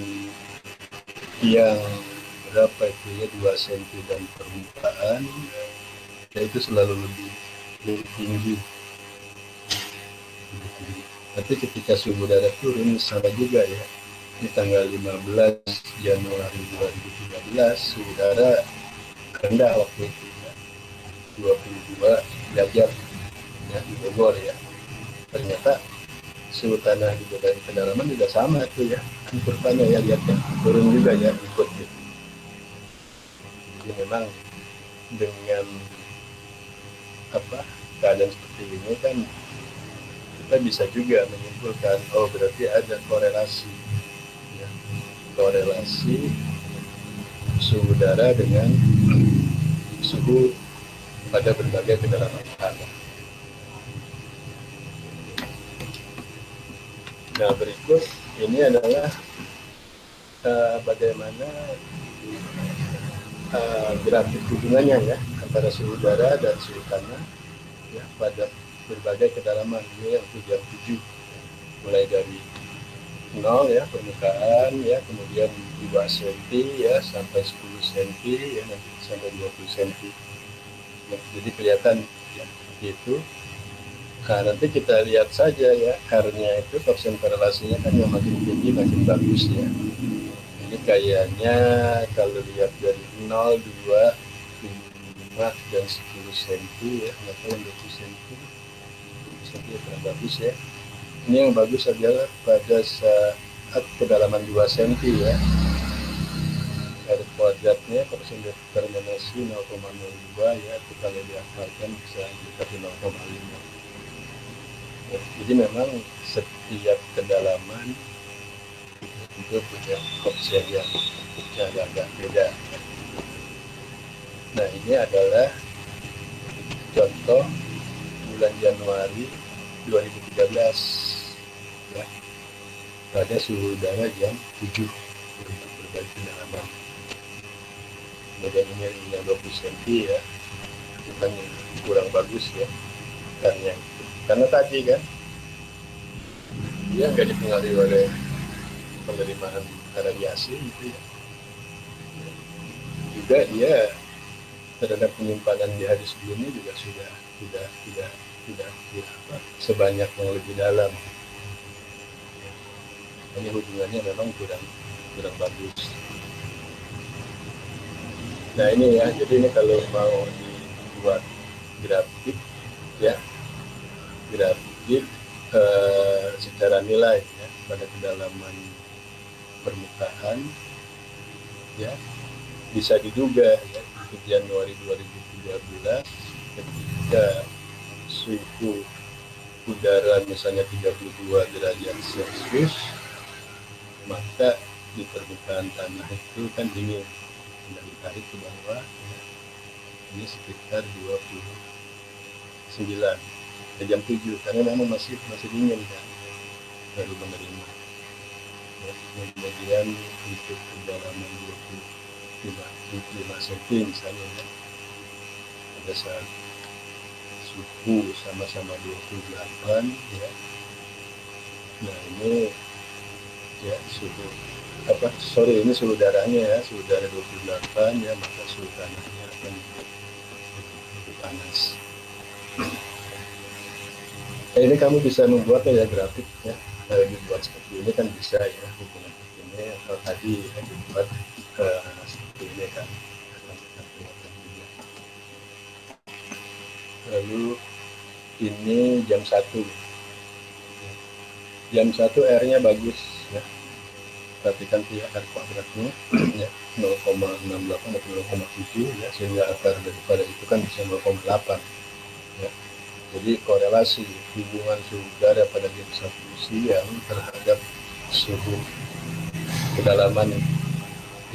A: yang berapa itu ya, 2 cm dan permukaan ya, itu selalu lebih tinggi. Tapi ketika suhu udara turun sama juga ya, di tanggal 15 Januari 2013 suhu udara rendah waktu itu ya. 22 derajat ya di Bogor ya. Ternyata suhu tanah di berbagai kedalaman juga sama tuh ya, kurvanya ya, lihat ya, turun juga ya ikut gitu. Jadi memang dengan keadaan seperti ini kan kita bisa juga menyimpulkan, oh berarti ada korelasi ya, korelasi suhu udara dengan suhu pada berbagai kedalaman tanah. Nah berikut ini adalah bagaimana grafik hubungannya ya antara suhu udara dan suhu tanah ya pada berbagai kedalaman. Ini yang tujuan 7, mulai dari 0 ya permukaan ya, kemudian 2 cm ya sampai 10 cm ya, nanti sampai 20 cm ya, jadi kelihatan ya seperti itu. Nah nanti kita lihat saja ya, R-nya itu koefisien korelasinya kan yang makin tinggi makin bagus ya. Ini kayaknya kalau lihat dari 0, 2, 5 dan 10 cm ya, nggak tahu 20 cm ya kurang bagus ya. Ini yang bagus adalah pada saat kedalaman 2 cm ya. R kuadratnya koefisien determinasi 0,02 ya, itu kalau diakalkan bisa mendekati 0,5 ya. Jadi memang setiap kedalaman itu punya koefisien yang agak beda. Nah ini adalah contoh bulan Januari 2013 ya, pada suhu udara jam 7 untuk berbagai kedalaman. Kemudian ini yang 20 cm ya, itu kan kurang bagus ya, karena tadi kan dia nggak dipengaruhi oleh penerimaan radiasi gitu ya. Juga dia terhadap penyimpanan di hari sebelumnya juga sudah tidak sebanyak yang lebih dalam. Ini hubungannya memang kurang bagus. Nah ini ya, jadi ini kalau mau dibuat grafik ya, grafik secara nilai ya pada kedalaman permukaan ya, bisa diduga ya di Januari 2013 ketika suhu udara misalnya 32 derajat Celcius, maka di permukaan tanah itu kan dingin, dan ditarik ke bawah ya, ini sekitar 29 jam 7 karena memang masih dingin kan, baru menerima ya. Kemudian untuk kedalaman 25 cm misalnya ya, pada saat suhu sama-sama 28 ya. Nah ini ya ini suhu udaranya ya, suhu udara 28 ya, maka suhu tanahnya akan lebih panas. Nah, ini kamu bisa membuatnya ya grafik ya, dibuat seperti ini kan bisa ya, hubungan ini atau tadi dibuat seperti ini kan. Lalu ini jam 1 R-nya bagus ya, perhatikan ya R kuadratnya ya 0,68 atau 0,7 ya, sehingga akar daripada itu kan bisa 0,8 ya. Jadi korelasi hubungan suhu udara pada distribusi yang terhadap suhu kedalaman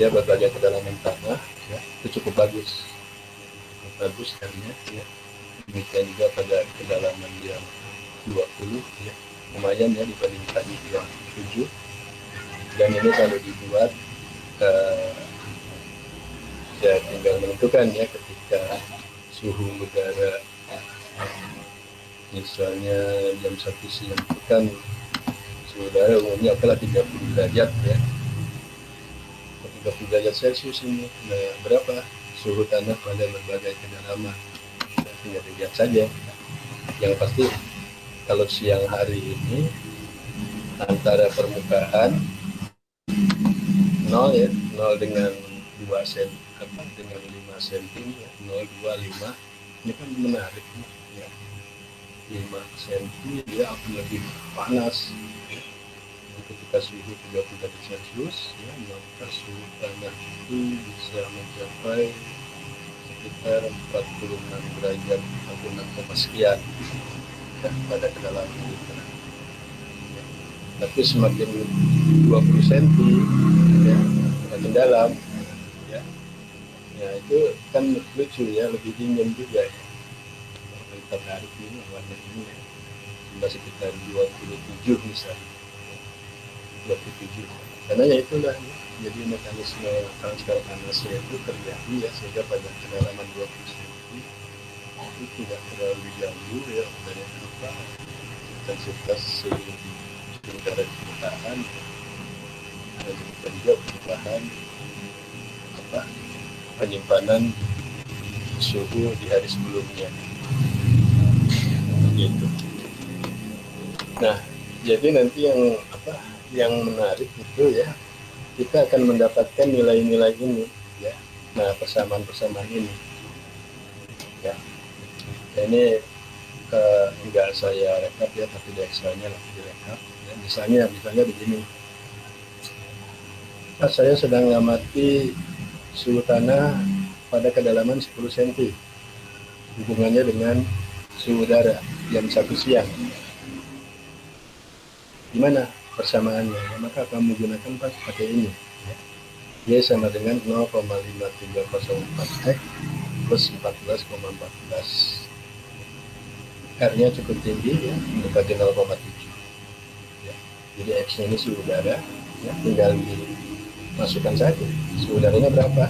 A: ya, berbagai kedalaman tanah ya, itu cukup bagus R-nya ya. Demikian juga pada kedalaman yang 20 ya, lumayan ya dibanding tadi yang 7. Dan ini kalau dibuat ya tinggal menentukan ya, ketika suhu udara misalnya jam 1 siang itu kan suhu udara umumnya adalah 30 derajat ya, 30 derajat Celcius ini. Nah berapa suhu tanah pada berbagai kedalaman, tinggal dilihat saja. Yang pasti kalau siang hari ini antara permukaan 0 ya, 0 dengan 2 cm dengan 5 cm ya, 0, 2, 5 ini kan menarik ya. 5 cm dia akan lebih panas ya. Ketika suhu 30 derajat Celcius ya, maka suhu tanah itu bisa mencapai sekitar 46 derajat atau 6, sekian ya, pada kedalaman itu. Ya. Tapi semakin 20 cm ya, semakin dalam ya, ya itu kan lucu ya, lebih dingin juga ya. Kita tarik ini warna ini ya, sudah sekitar 27 misalnya, 27. Karena ya itulah ya, jadi mekanisme transfer panasnya itu terjadi ya, sehingga pada kedalaman 20 cm itu tidak terlalu diganggu ya dari apa intensitas suhu udara di permukaan ya. Dan juga perubahan apa penyimpanan suhu di hari sebelumnya gitu. Nah, jadi nanti yang menarik itu ya, kita akan mendapatkan nilai-nilai ini ya. Nah, persamaan-persamaan ini ya. Ini enggak saya rekap ya, tapi di Excel-nya lah direkap ya. Misalnya begini. Saya sedang mengamati suhu tanah pada kedalaman 10 cm, hubungannya dengan suhu udara jam 1 siang. Gimana persamaannya? Ya, maka akan menggunakan pakai ini. Ya. Y sama dengan 0,5304 plus 14,14. R-nya cukup tinggi ya, mendekati 0,7. Ya. Jadi X-nya ini suhu udara, ya, tinggal dimasukkan saja. Suhu udaranya berapa?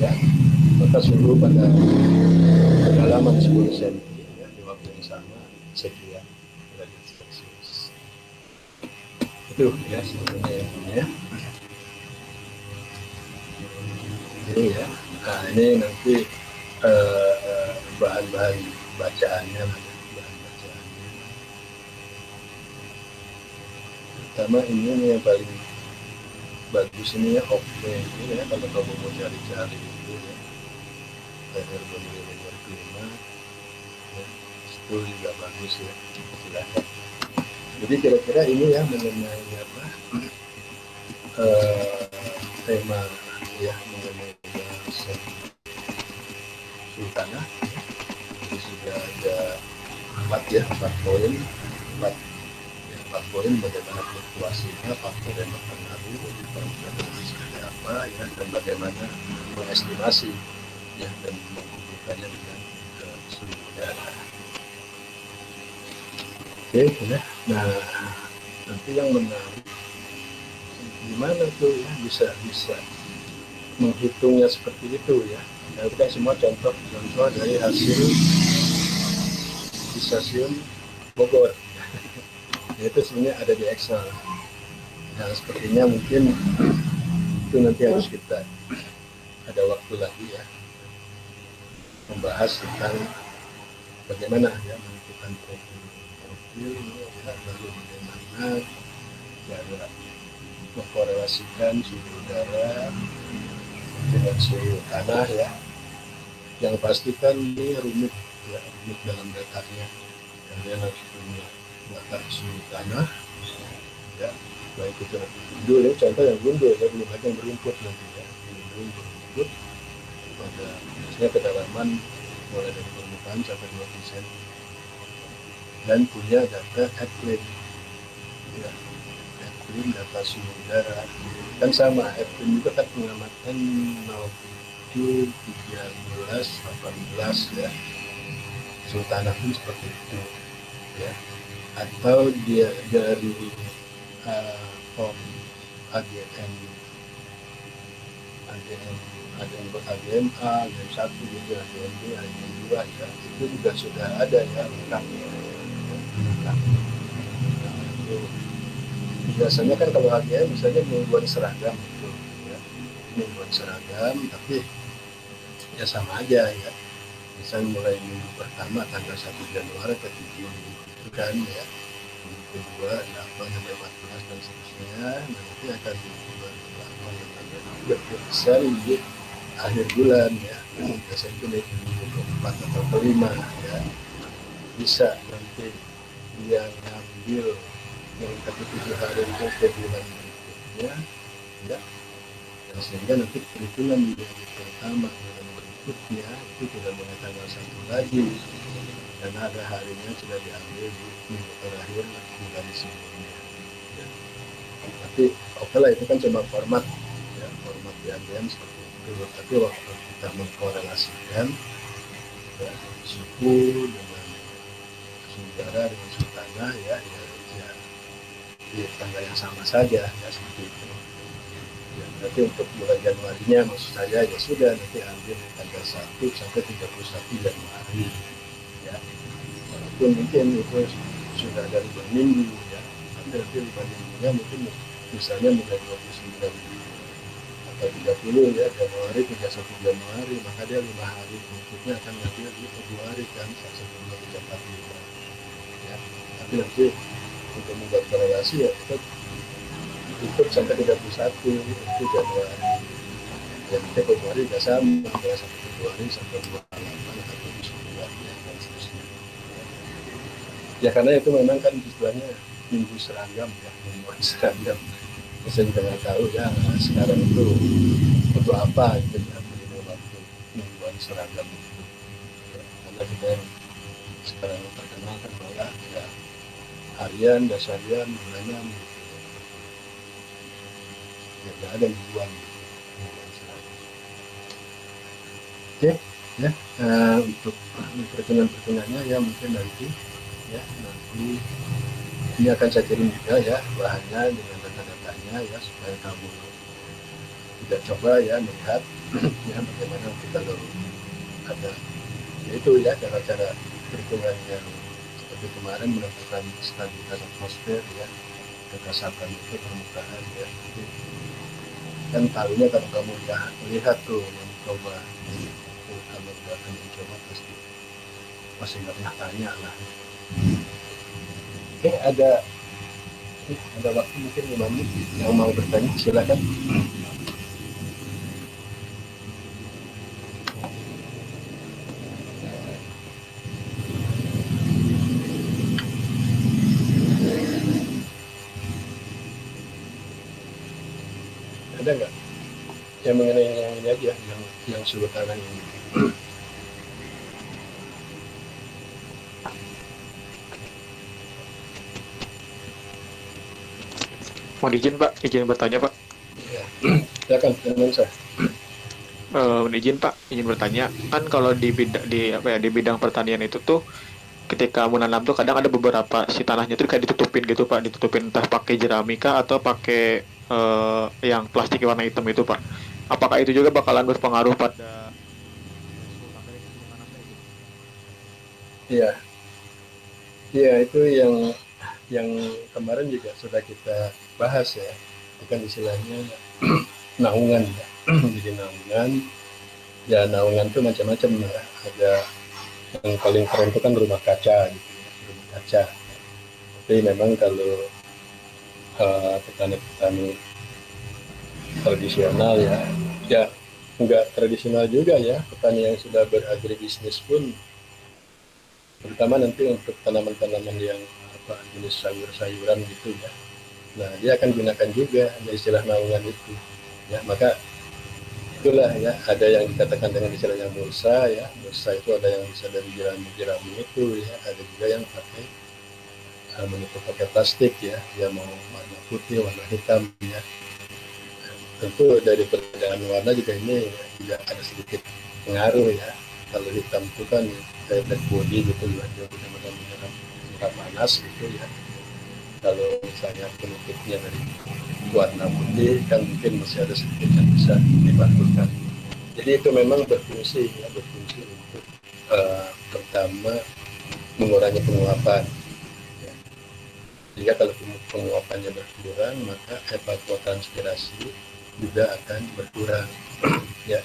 A: Ya. Maka suhu pada kedalaman 10 cm ya, di waktu yang sama sekian derajat Celcius. Itu ya sebenarnya ya. Ini ya. Nah, ini nanti bahan-bahan bacaannya lah. Pertama ini yang paling bagus ini ya, oke ini ya, kalau kamu mau cari-cari itu ya, air benar-benar klimat ya, itu juga bagus ya, silahkan. Jadi kira-kira ini ya mengenai apa tema ya, mengenai suhu tanah. Jadi sudah ada 4 poin, 4 poin bagaimana fluktuasinya, faktor yang berpengaruh, perubahan seperti apa ya, dan bagaimana mengestimasi ya, dan menghubungkannya dengan suhu udara. Oke ya. Nah, nanti yang menarik gimana tuh ya bisa menghitungnya seperti itu ya. Nah, itu kan semua contoh dari hasil di stasiun Bogor. Itu sebenarnya ada di Excel. Nah, sepertinya mungkin itu nanti harus kita ada waktu lagi ya membahas tentang bagaimana ya menentukan profil ya, lalu bagaimana cara mengkorelasikan suhu udara dengan suhu tanah ya. Yang pasti kan ini rumit ya, rumit dalam datanya. Kalian harus punya data suhu tanah ya, baik itu gundul ya, contoh yang gundul ya, belum ada yang berumput nanti ya, belum berumput pada biasanya kedalaman mulai dari permukaan sampai 20 cm, dan punya data airplane ya, airplane data suhu udara kan sama, airplane juga kan pengamatan 07, 13, 18 ya, suhu tanah pun seperti itu ya. Atau dia dari form AGM AGMA, AGM1 gitu, AGMB, AGM2 ya, itu juga sudah ada ya lengkap ya. Nah, itu biasanya kan kalau AGM misalnya mingguan seragam gitu ya, mingguan seragam, tapi ya sama aja ya, misalnya mulai minggu pertama tanggal 1 Januari ke 7 itu kan ya, minggu kedua 8 sampai 14 dan seterusnya. Nanti akan minggu 8 sampai 13 bisa minggu akhir bulan ya, biasanya itu di minggu keempat atau kelima ya, bisa nanti dia ngambil melengkapi 7 hari itu ke bulan berikutnya ya, dan sehingga nanti perhitungan di minggu pertama bulan berikutnya itu tidak mulai tanggal 1 lagi, karena ada harinya sudah diambil di minggu terakhir bulan sebelumnya ya. Tapi oke lah, itu kan cuma format ya, format diambil seperti itu. Tapi waktu kita mengkorelasikan ya, suku dengan suhu udara dengan suhu tanah ya, di tanggal yang sama saja ya, seperti itu ya. Nanti untuk bulan Januarinya maksud saya ya sudah, nanti ambil tanggal 1 sampai 31 Januari ya, walaupun mungkin itu sudah ada 5 minggu ya, tapi nanti 5 minggunya mungkin misalnya mulai 29 atau 30 ya Januari, 31 Januari, maka dia 5 hari berikutnya akan ngambil di Februari kan, 1, 2, 3, 4, 5 ya. Tapi nanti untuk membuat korelasi ya kita ikut sampai 31 itu Januari ya, nanti Februari juga sama, dari 1 Februari sampai 28 atau 29 ya, dan seterusnya ya, karena itu memang kan istilahnya minggu seragam ya, mingguan seragam. Saya juga nggak tahu ya sekarang itu untuk apa gitu ya, ini waktu mingguan seragam itu ya, karena kita yang sekarang terkenal kan malah ya harian, dasarian, bulanan gitu ya, nggak ada mingguan gitu, mingguan seragam. Oke ya, untuk perhitungan-perhitungannya ya mungkin nanti ya, nanti ini akan saya kirim juga ya bahannya dengan data-datanya ya, supaya kamu tidak coba ya melihat ya bagaimana nanti kalau ada yaitu ya cara-cara perhitungan yang seperti kemarin menentukan stabilitas atmosfer ya, kekasapan itu permukaan ya, nanti kan tahunya kalau kamu lihat tuh mencoba kamu akan mencoba pasti masih nggak pernah tanya lah. Oke, ada waktu mungkin 5 menit yang mau bertanya silakan. Ada nggak yang mengenai yang ini aja, yang suruh tangan ini?
E: Mohon izin Pak, izin bertanya Pak.
A: Ya, silakan teman saya.
E: Izin Pak, izin bertanya. Kan kalau di bidang pertanian itu tuh ketika menanam tuh kadang ada beberapa si tanahnya tuh kayak ditutupin gitu Pak, ditutupin entah pakai jeramika atau pakai yang plastik warna hitam itu Pak. Apakah itu juga bakalan berpengaruh pada
A: Iya, iya itu yang kemarin juga sudah kita bahas ya, bukan istilahnya naungan ya. Jadi naungan ya, naungan itu macam-macam ya. Ada yang paling keren itu kan rumah kaca gitu ya, rumah kaca. Tapi memang kalau petani-petani tradisional ya enggak tradisional juga ya, petani yang sudah beragribisnis pun, terutama nanti untuk tanaman-tanaman yang jenis sayur-sayuran gitu ya. Nah, dia akan gunakan juga ada istilah naungan itu. Ya, maka itulah ya, ada yang dikatakan dengan istilah yang mulsa ya. Mulsa itu ada yang bisa dari jerami itu ya, ada juga yang pakai menutup pakai plastik ya. Dia mau warna putih, warna hitam ya. Tentu dari perbedaan warna juga ini juga ada sedikit pengaruh ya. Kalau hitam itu kan kayak black body gitu ya, dia benar-benar menyerap panas gitu ya. Kalau misalnya penutupnya dari warna putih kan mungkin masih ada sedikit yang bisa dibantukan. Jadi itu memang berfungsi untuk pertama mengurangi penguapan ya. Jika kalau penguapannya berkurang, maka evapotranspirasi juga akan berkurang ya.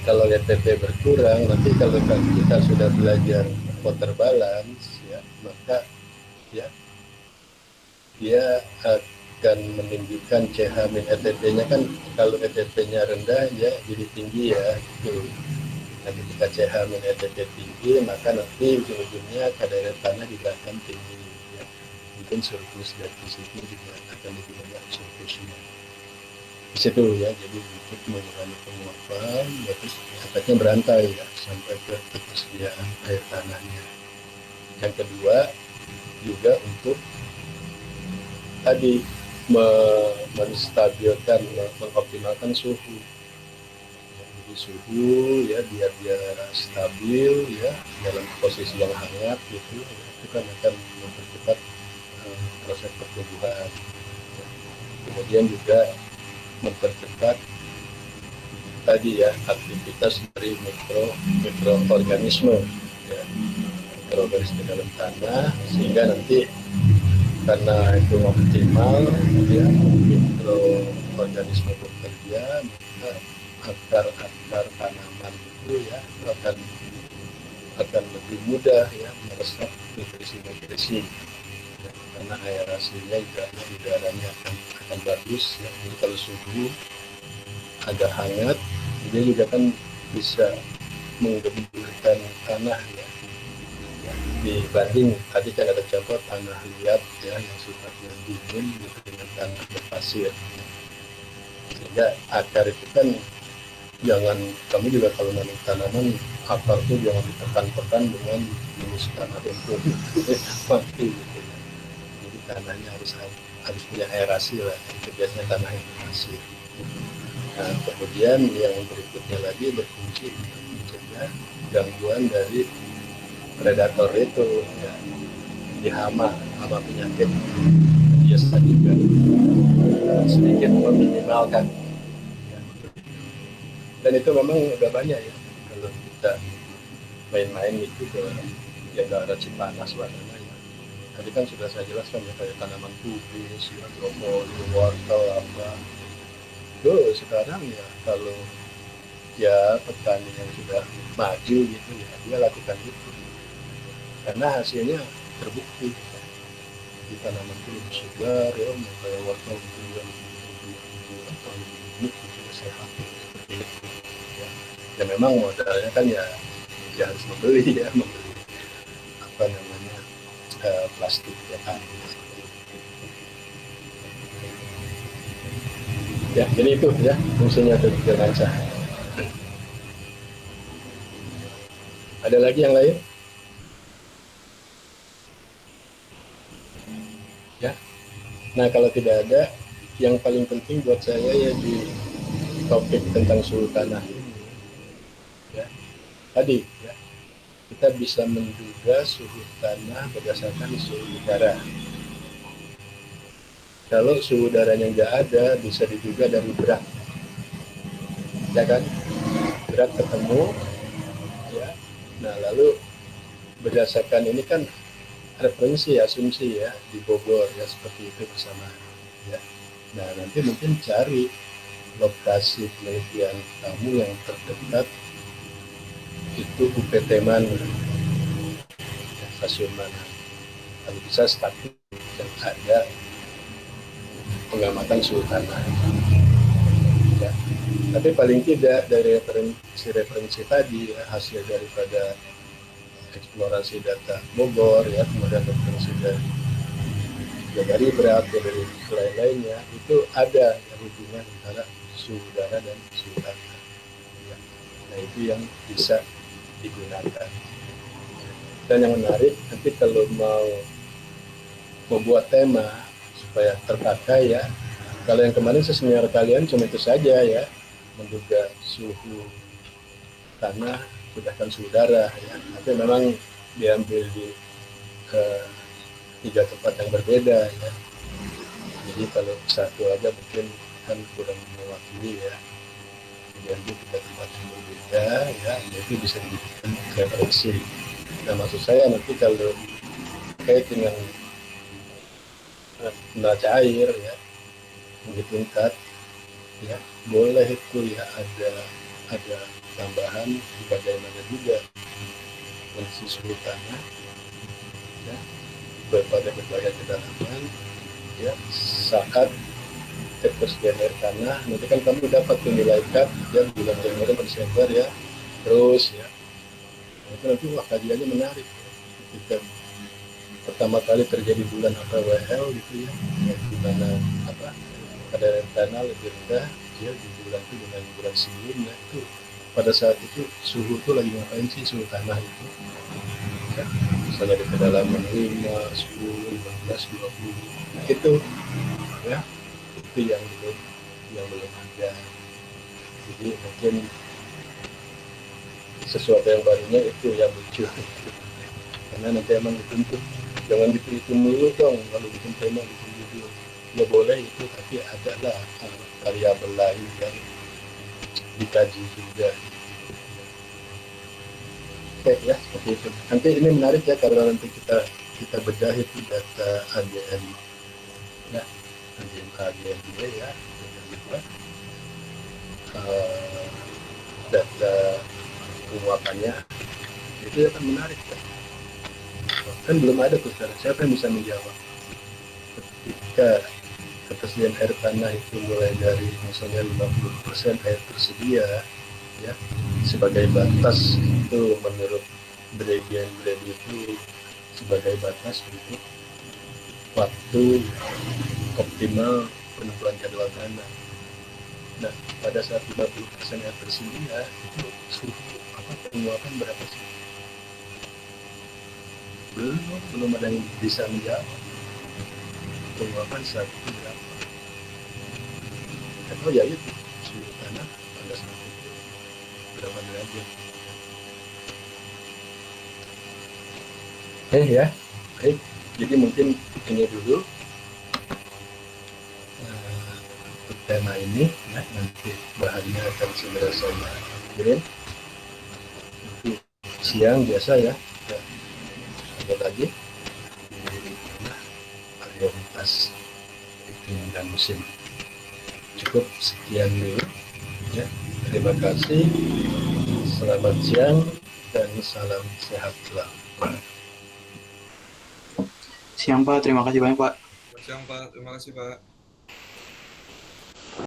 A: Kalau ETP berkurang, nanti kalau kita sudah belajar water balance ya, maka ya dia akan menunjukkan CH-ETT-nya kan, kalau ETT-nya rendah ya jadi tinggi ya gitu. Nah, ketika CH-ETT tinggi maka nanti ujung-ujungnya kadar air tanah juga akan tinggi ya. Mungkin surplus dari situ juga akan lebih banyak surplusnya di situ ya. Jadi untuk mengurangi penguapan ya, terus efeknya berantai ya sampai ke ketersediaan air tanahnya. Yang kedua juga untuk tadi menstabilkan, mengoptimalkan suhu. Jadi suhu ya biar dia stabil ya dalam posisi yang hangat gitu, itu kan akan mempercepat proses pertumbuhan. Kemudian juga mempercepat tadi ya aktivitas dari mikroorganisme ya, mikroorganisme dalam tanah, sehingga nanti karena itu optimal ya mikroorganisme bekerja, maka akar-akar tanaman itu ya itu akan lebih mudah ya meresap nutrisi ya, karena aerasinya juga udaranya akan bagus ya. Jadi kalau suhu agak hangat dia juga kan bisa menggemburkan tanah ya. Dibanding tadi kan ada contoh tanah liat ya yang sifatnya dingin gitu dengan tanah berpasir, sehingga akar itu kan jangan, kamu juga kalau nanam tanaman akar itu jangan ditekan-tekan dengan jenis tanah untuk mati gitu ya. Jadi tanahnya harus punya aerasi lah, itu biasanya tanah yang berpasir. Nah kemudian yang berikutnya lagi berfungsi untuk mencegah gangguan dari predator itu ya, di hama penyakit biasa juga sedikit meminimalkan ya. Dan itu memang udah banyak ya kalau kita main-main itu ke yang daerah Cipanas warnanya ya. Tadi kan sudah saya jelaskan ya kayak tanaman kubis, ya, brokoli, wortel apa. Itu sekarang ya kalau ya petani yang sudah maju gitu ya dia lakukan itu karena hasilnya terbukti di tanaman itu lebih segar ya, kayak wortel itu yang lebih sehat seperti itu ya. Ya memang modalnya kan ya harus membeli apa namanya plastik ya kan ya. Jadi itu ya fungsinya untuk lensa. Ada lagi yang lain? Ya. Nah kalau tidak ada, yang paling penting buat saya ya di topik tentang suhu tanah ini ya, tadi ya kita bisa menduga suhu tanah berdasarkan suhu udara. Kalau suhu udaranya nggak ada, bisa diduga dari berat, ya kan? Berat ketemu, ya. Nah lalu berdasarkan ini kan referensi asumsi ya di Bogor ya seperti itu bersama ya. Nah nanti mungkin cari lokasi penelitian kamu yang terdekat itu UPT mana ya, stasiun mana, kalau bisa status yang ada pengamatan suhu tanah ya. Tapi paling tidak dari referensi tadi ya, hasil daripada eksplorasi data Bogor ya, kemudian referensi dari berat ya, dari lain-lainnya itu ada ya, hubungan antara suhu udara dan suhu tanah ya. Nah itu yang bisa digunakan. Dan yang menarik nanti kalau mau membuat tema supaya terpakai ya, kalau yang kemarin sesenior kalian cuma itu saja ya, menduga suhu tanah berdasarkan suhu udara ya, tapi memang diambil di tiga tempat yang berbeda ya. Jadi kalau satu aja mungkin kan kurang mewakili ya, diambil tiga tempat yang berbeda ya, itu bisa dijadikan referensi. Nah maksud saya nanti kalau terkait dengan neraca air ya tinggi tingkat ya, boleh itu ya ada tambahan bagaimana juga kondisi suhu tanah ya, berbagai kedalaman ya saat ketersediaan air tanah nanti kan kamu dapat nilai cut dan bulan Januari Desember ya terus ya itu nanti wah kajiannya menarik ketika pertama kali terjadi bulan APWL gitu ya, di mana apa ada air tanah lebih rendah ya di bulan itu dengan bulan sebelumnya itu pada saat itu suhu tuh lagi ngapain sih suhu tanah itu ya, misalnya di kedalaman 5, 10, 15, 20 itu ya itu yang belum ada jadi mungkin sesuatu yang barunya itu yang muncul karena nanti emang dituntut jangan dihitung dulu dong kalau bikin tema bikin judul ya boleh itu tapi adalah variabel lain yang dikaji juga. Oke ya seperti itu nanti ini menarik ya karena nanti kita bedah itu data AGN ya AGN juga ya jangan lupa data penguapannya itu akan menarik kan belum ada tuh sekarang siapa yang bisa menjawab ketika ketersediaan air tanah itu mulai dari misalnya 50% air tersedia ya sebagai batas itu menurut Brady itu sebagai batas untuk waktu optimal penentuan jadwal tanah. Nah pada saat 50% air tersedia itu suhu penguapan berapa sih? Belum ada yang bisa menjawab penguapan saat itu berapa atau ya itu suhu tanah pada saat itu berapa derajat ya baik jadi mungkin ini dulu untuk tema ini ya nanti bahannya akan segera saya kirim nanti siang biasa ya ada lagi prioritas iklim dan musim cukup sekian dulu ya terima kasih selamat siang dan salam sehat selalu.
B: Siang Pak, terima kasih banyak Pak.
D: Siang Pak, terima kasih Pak.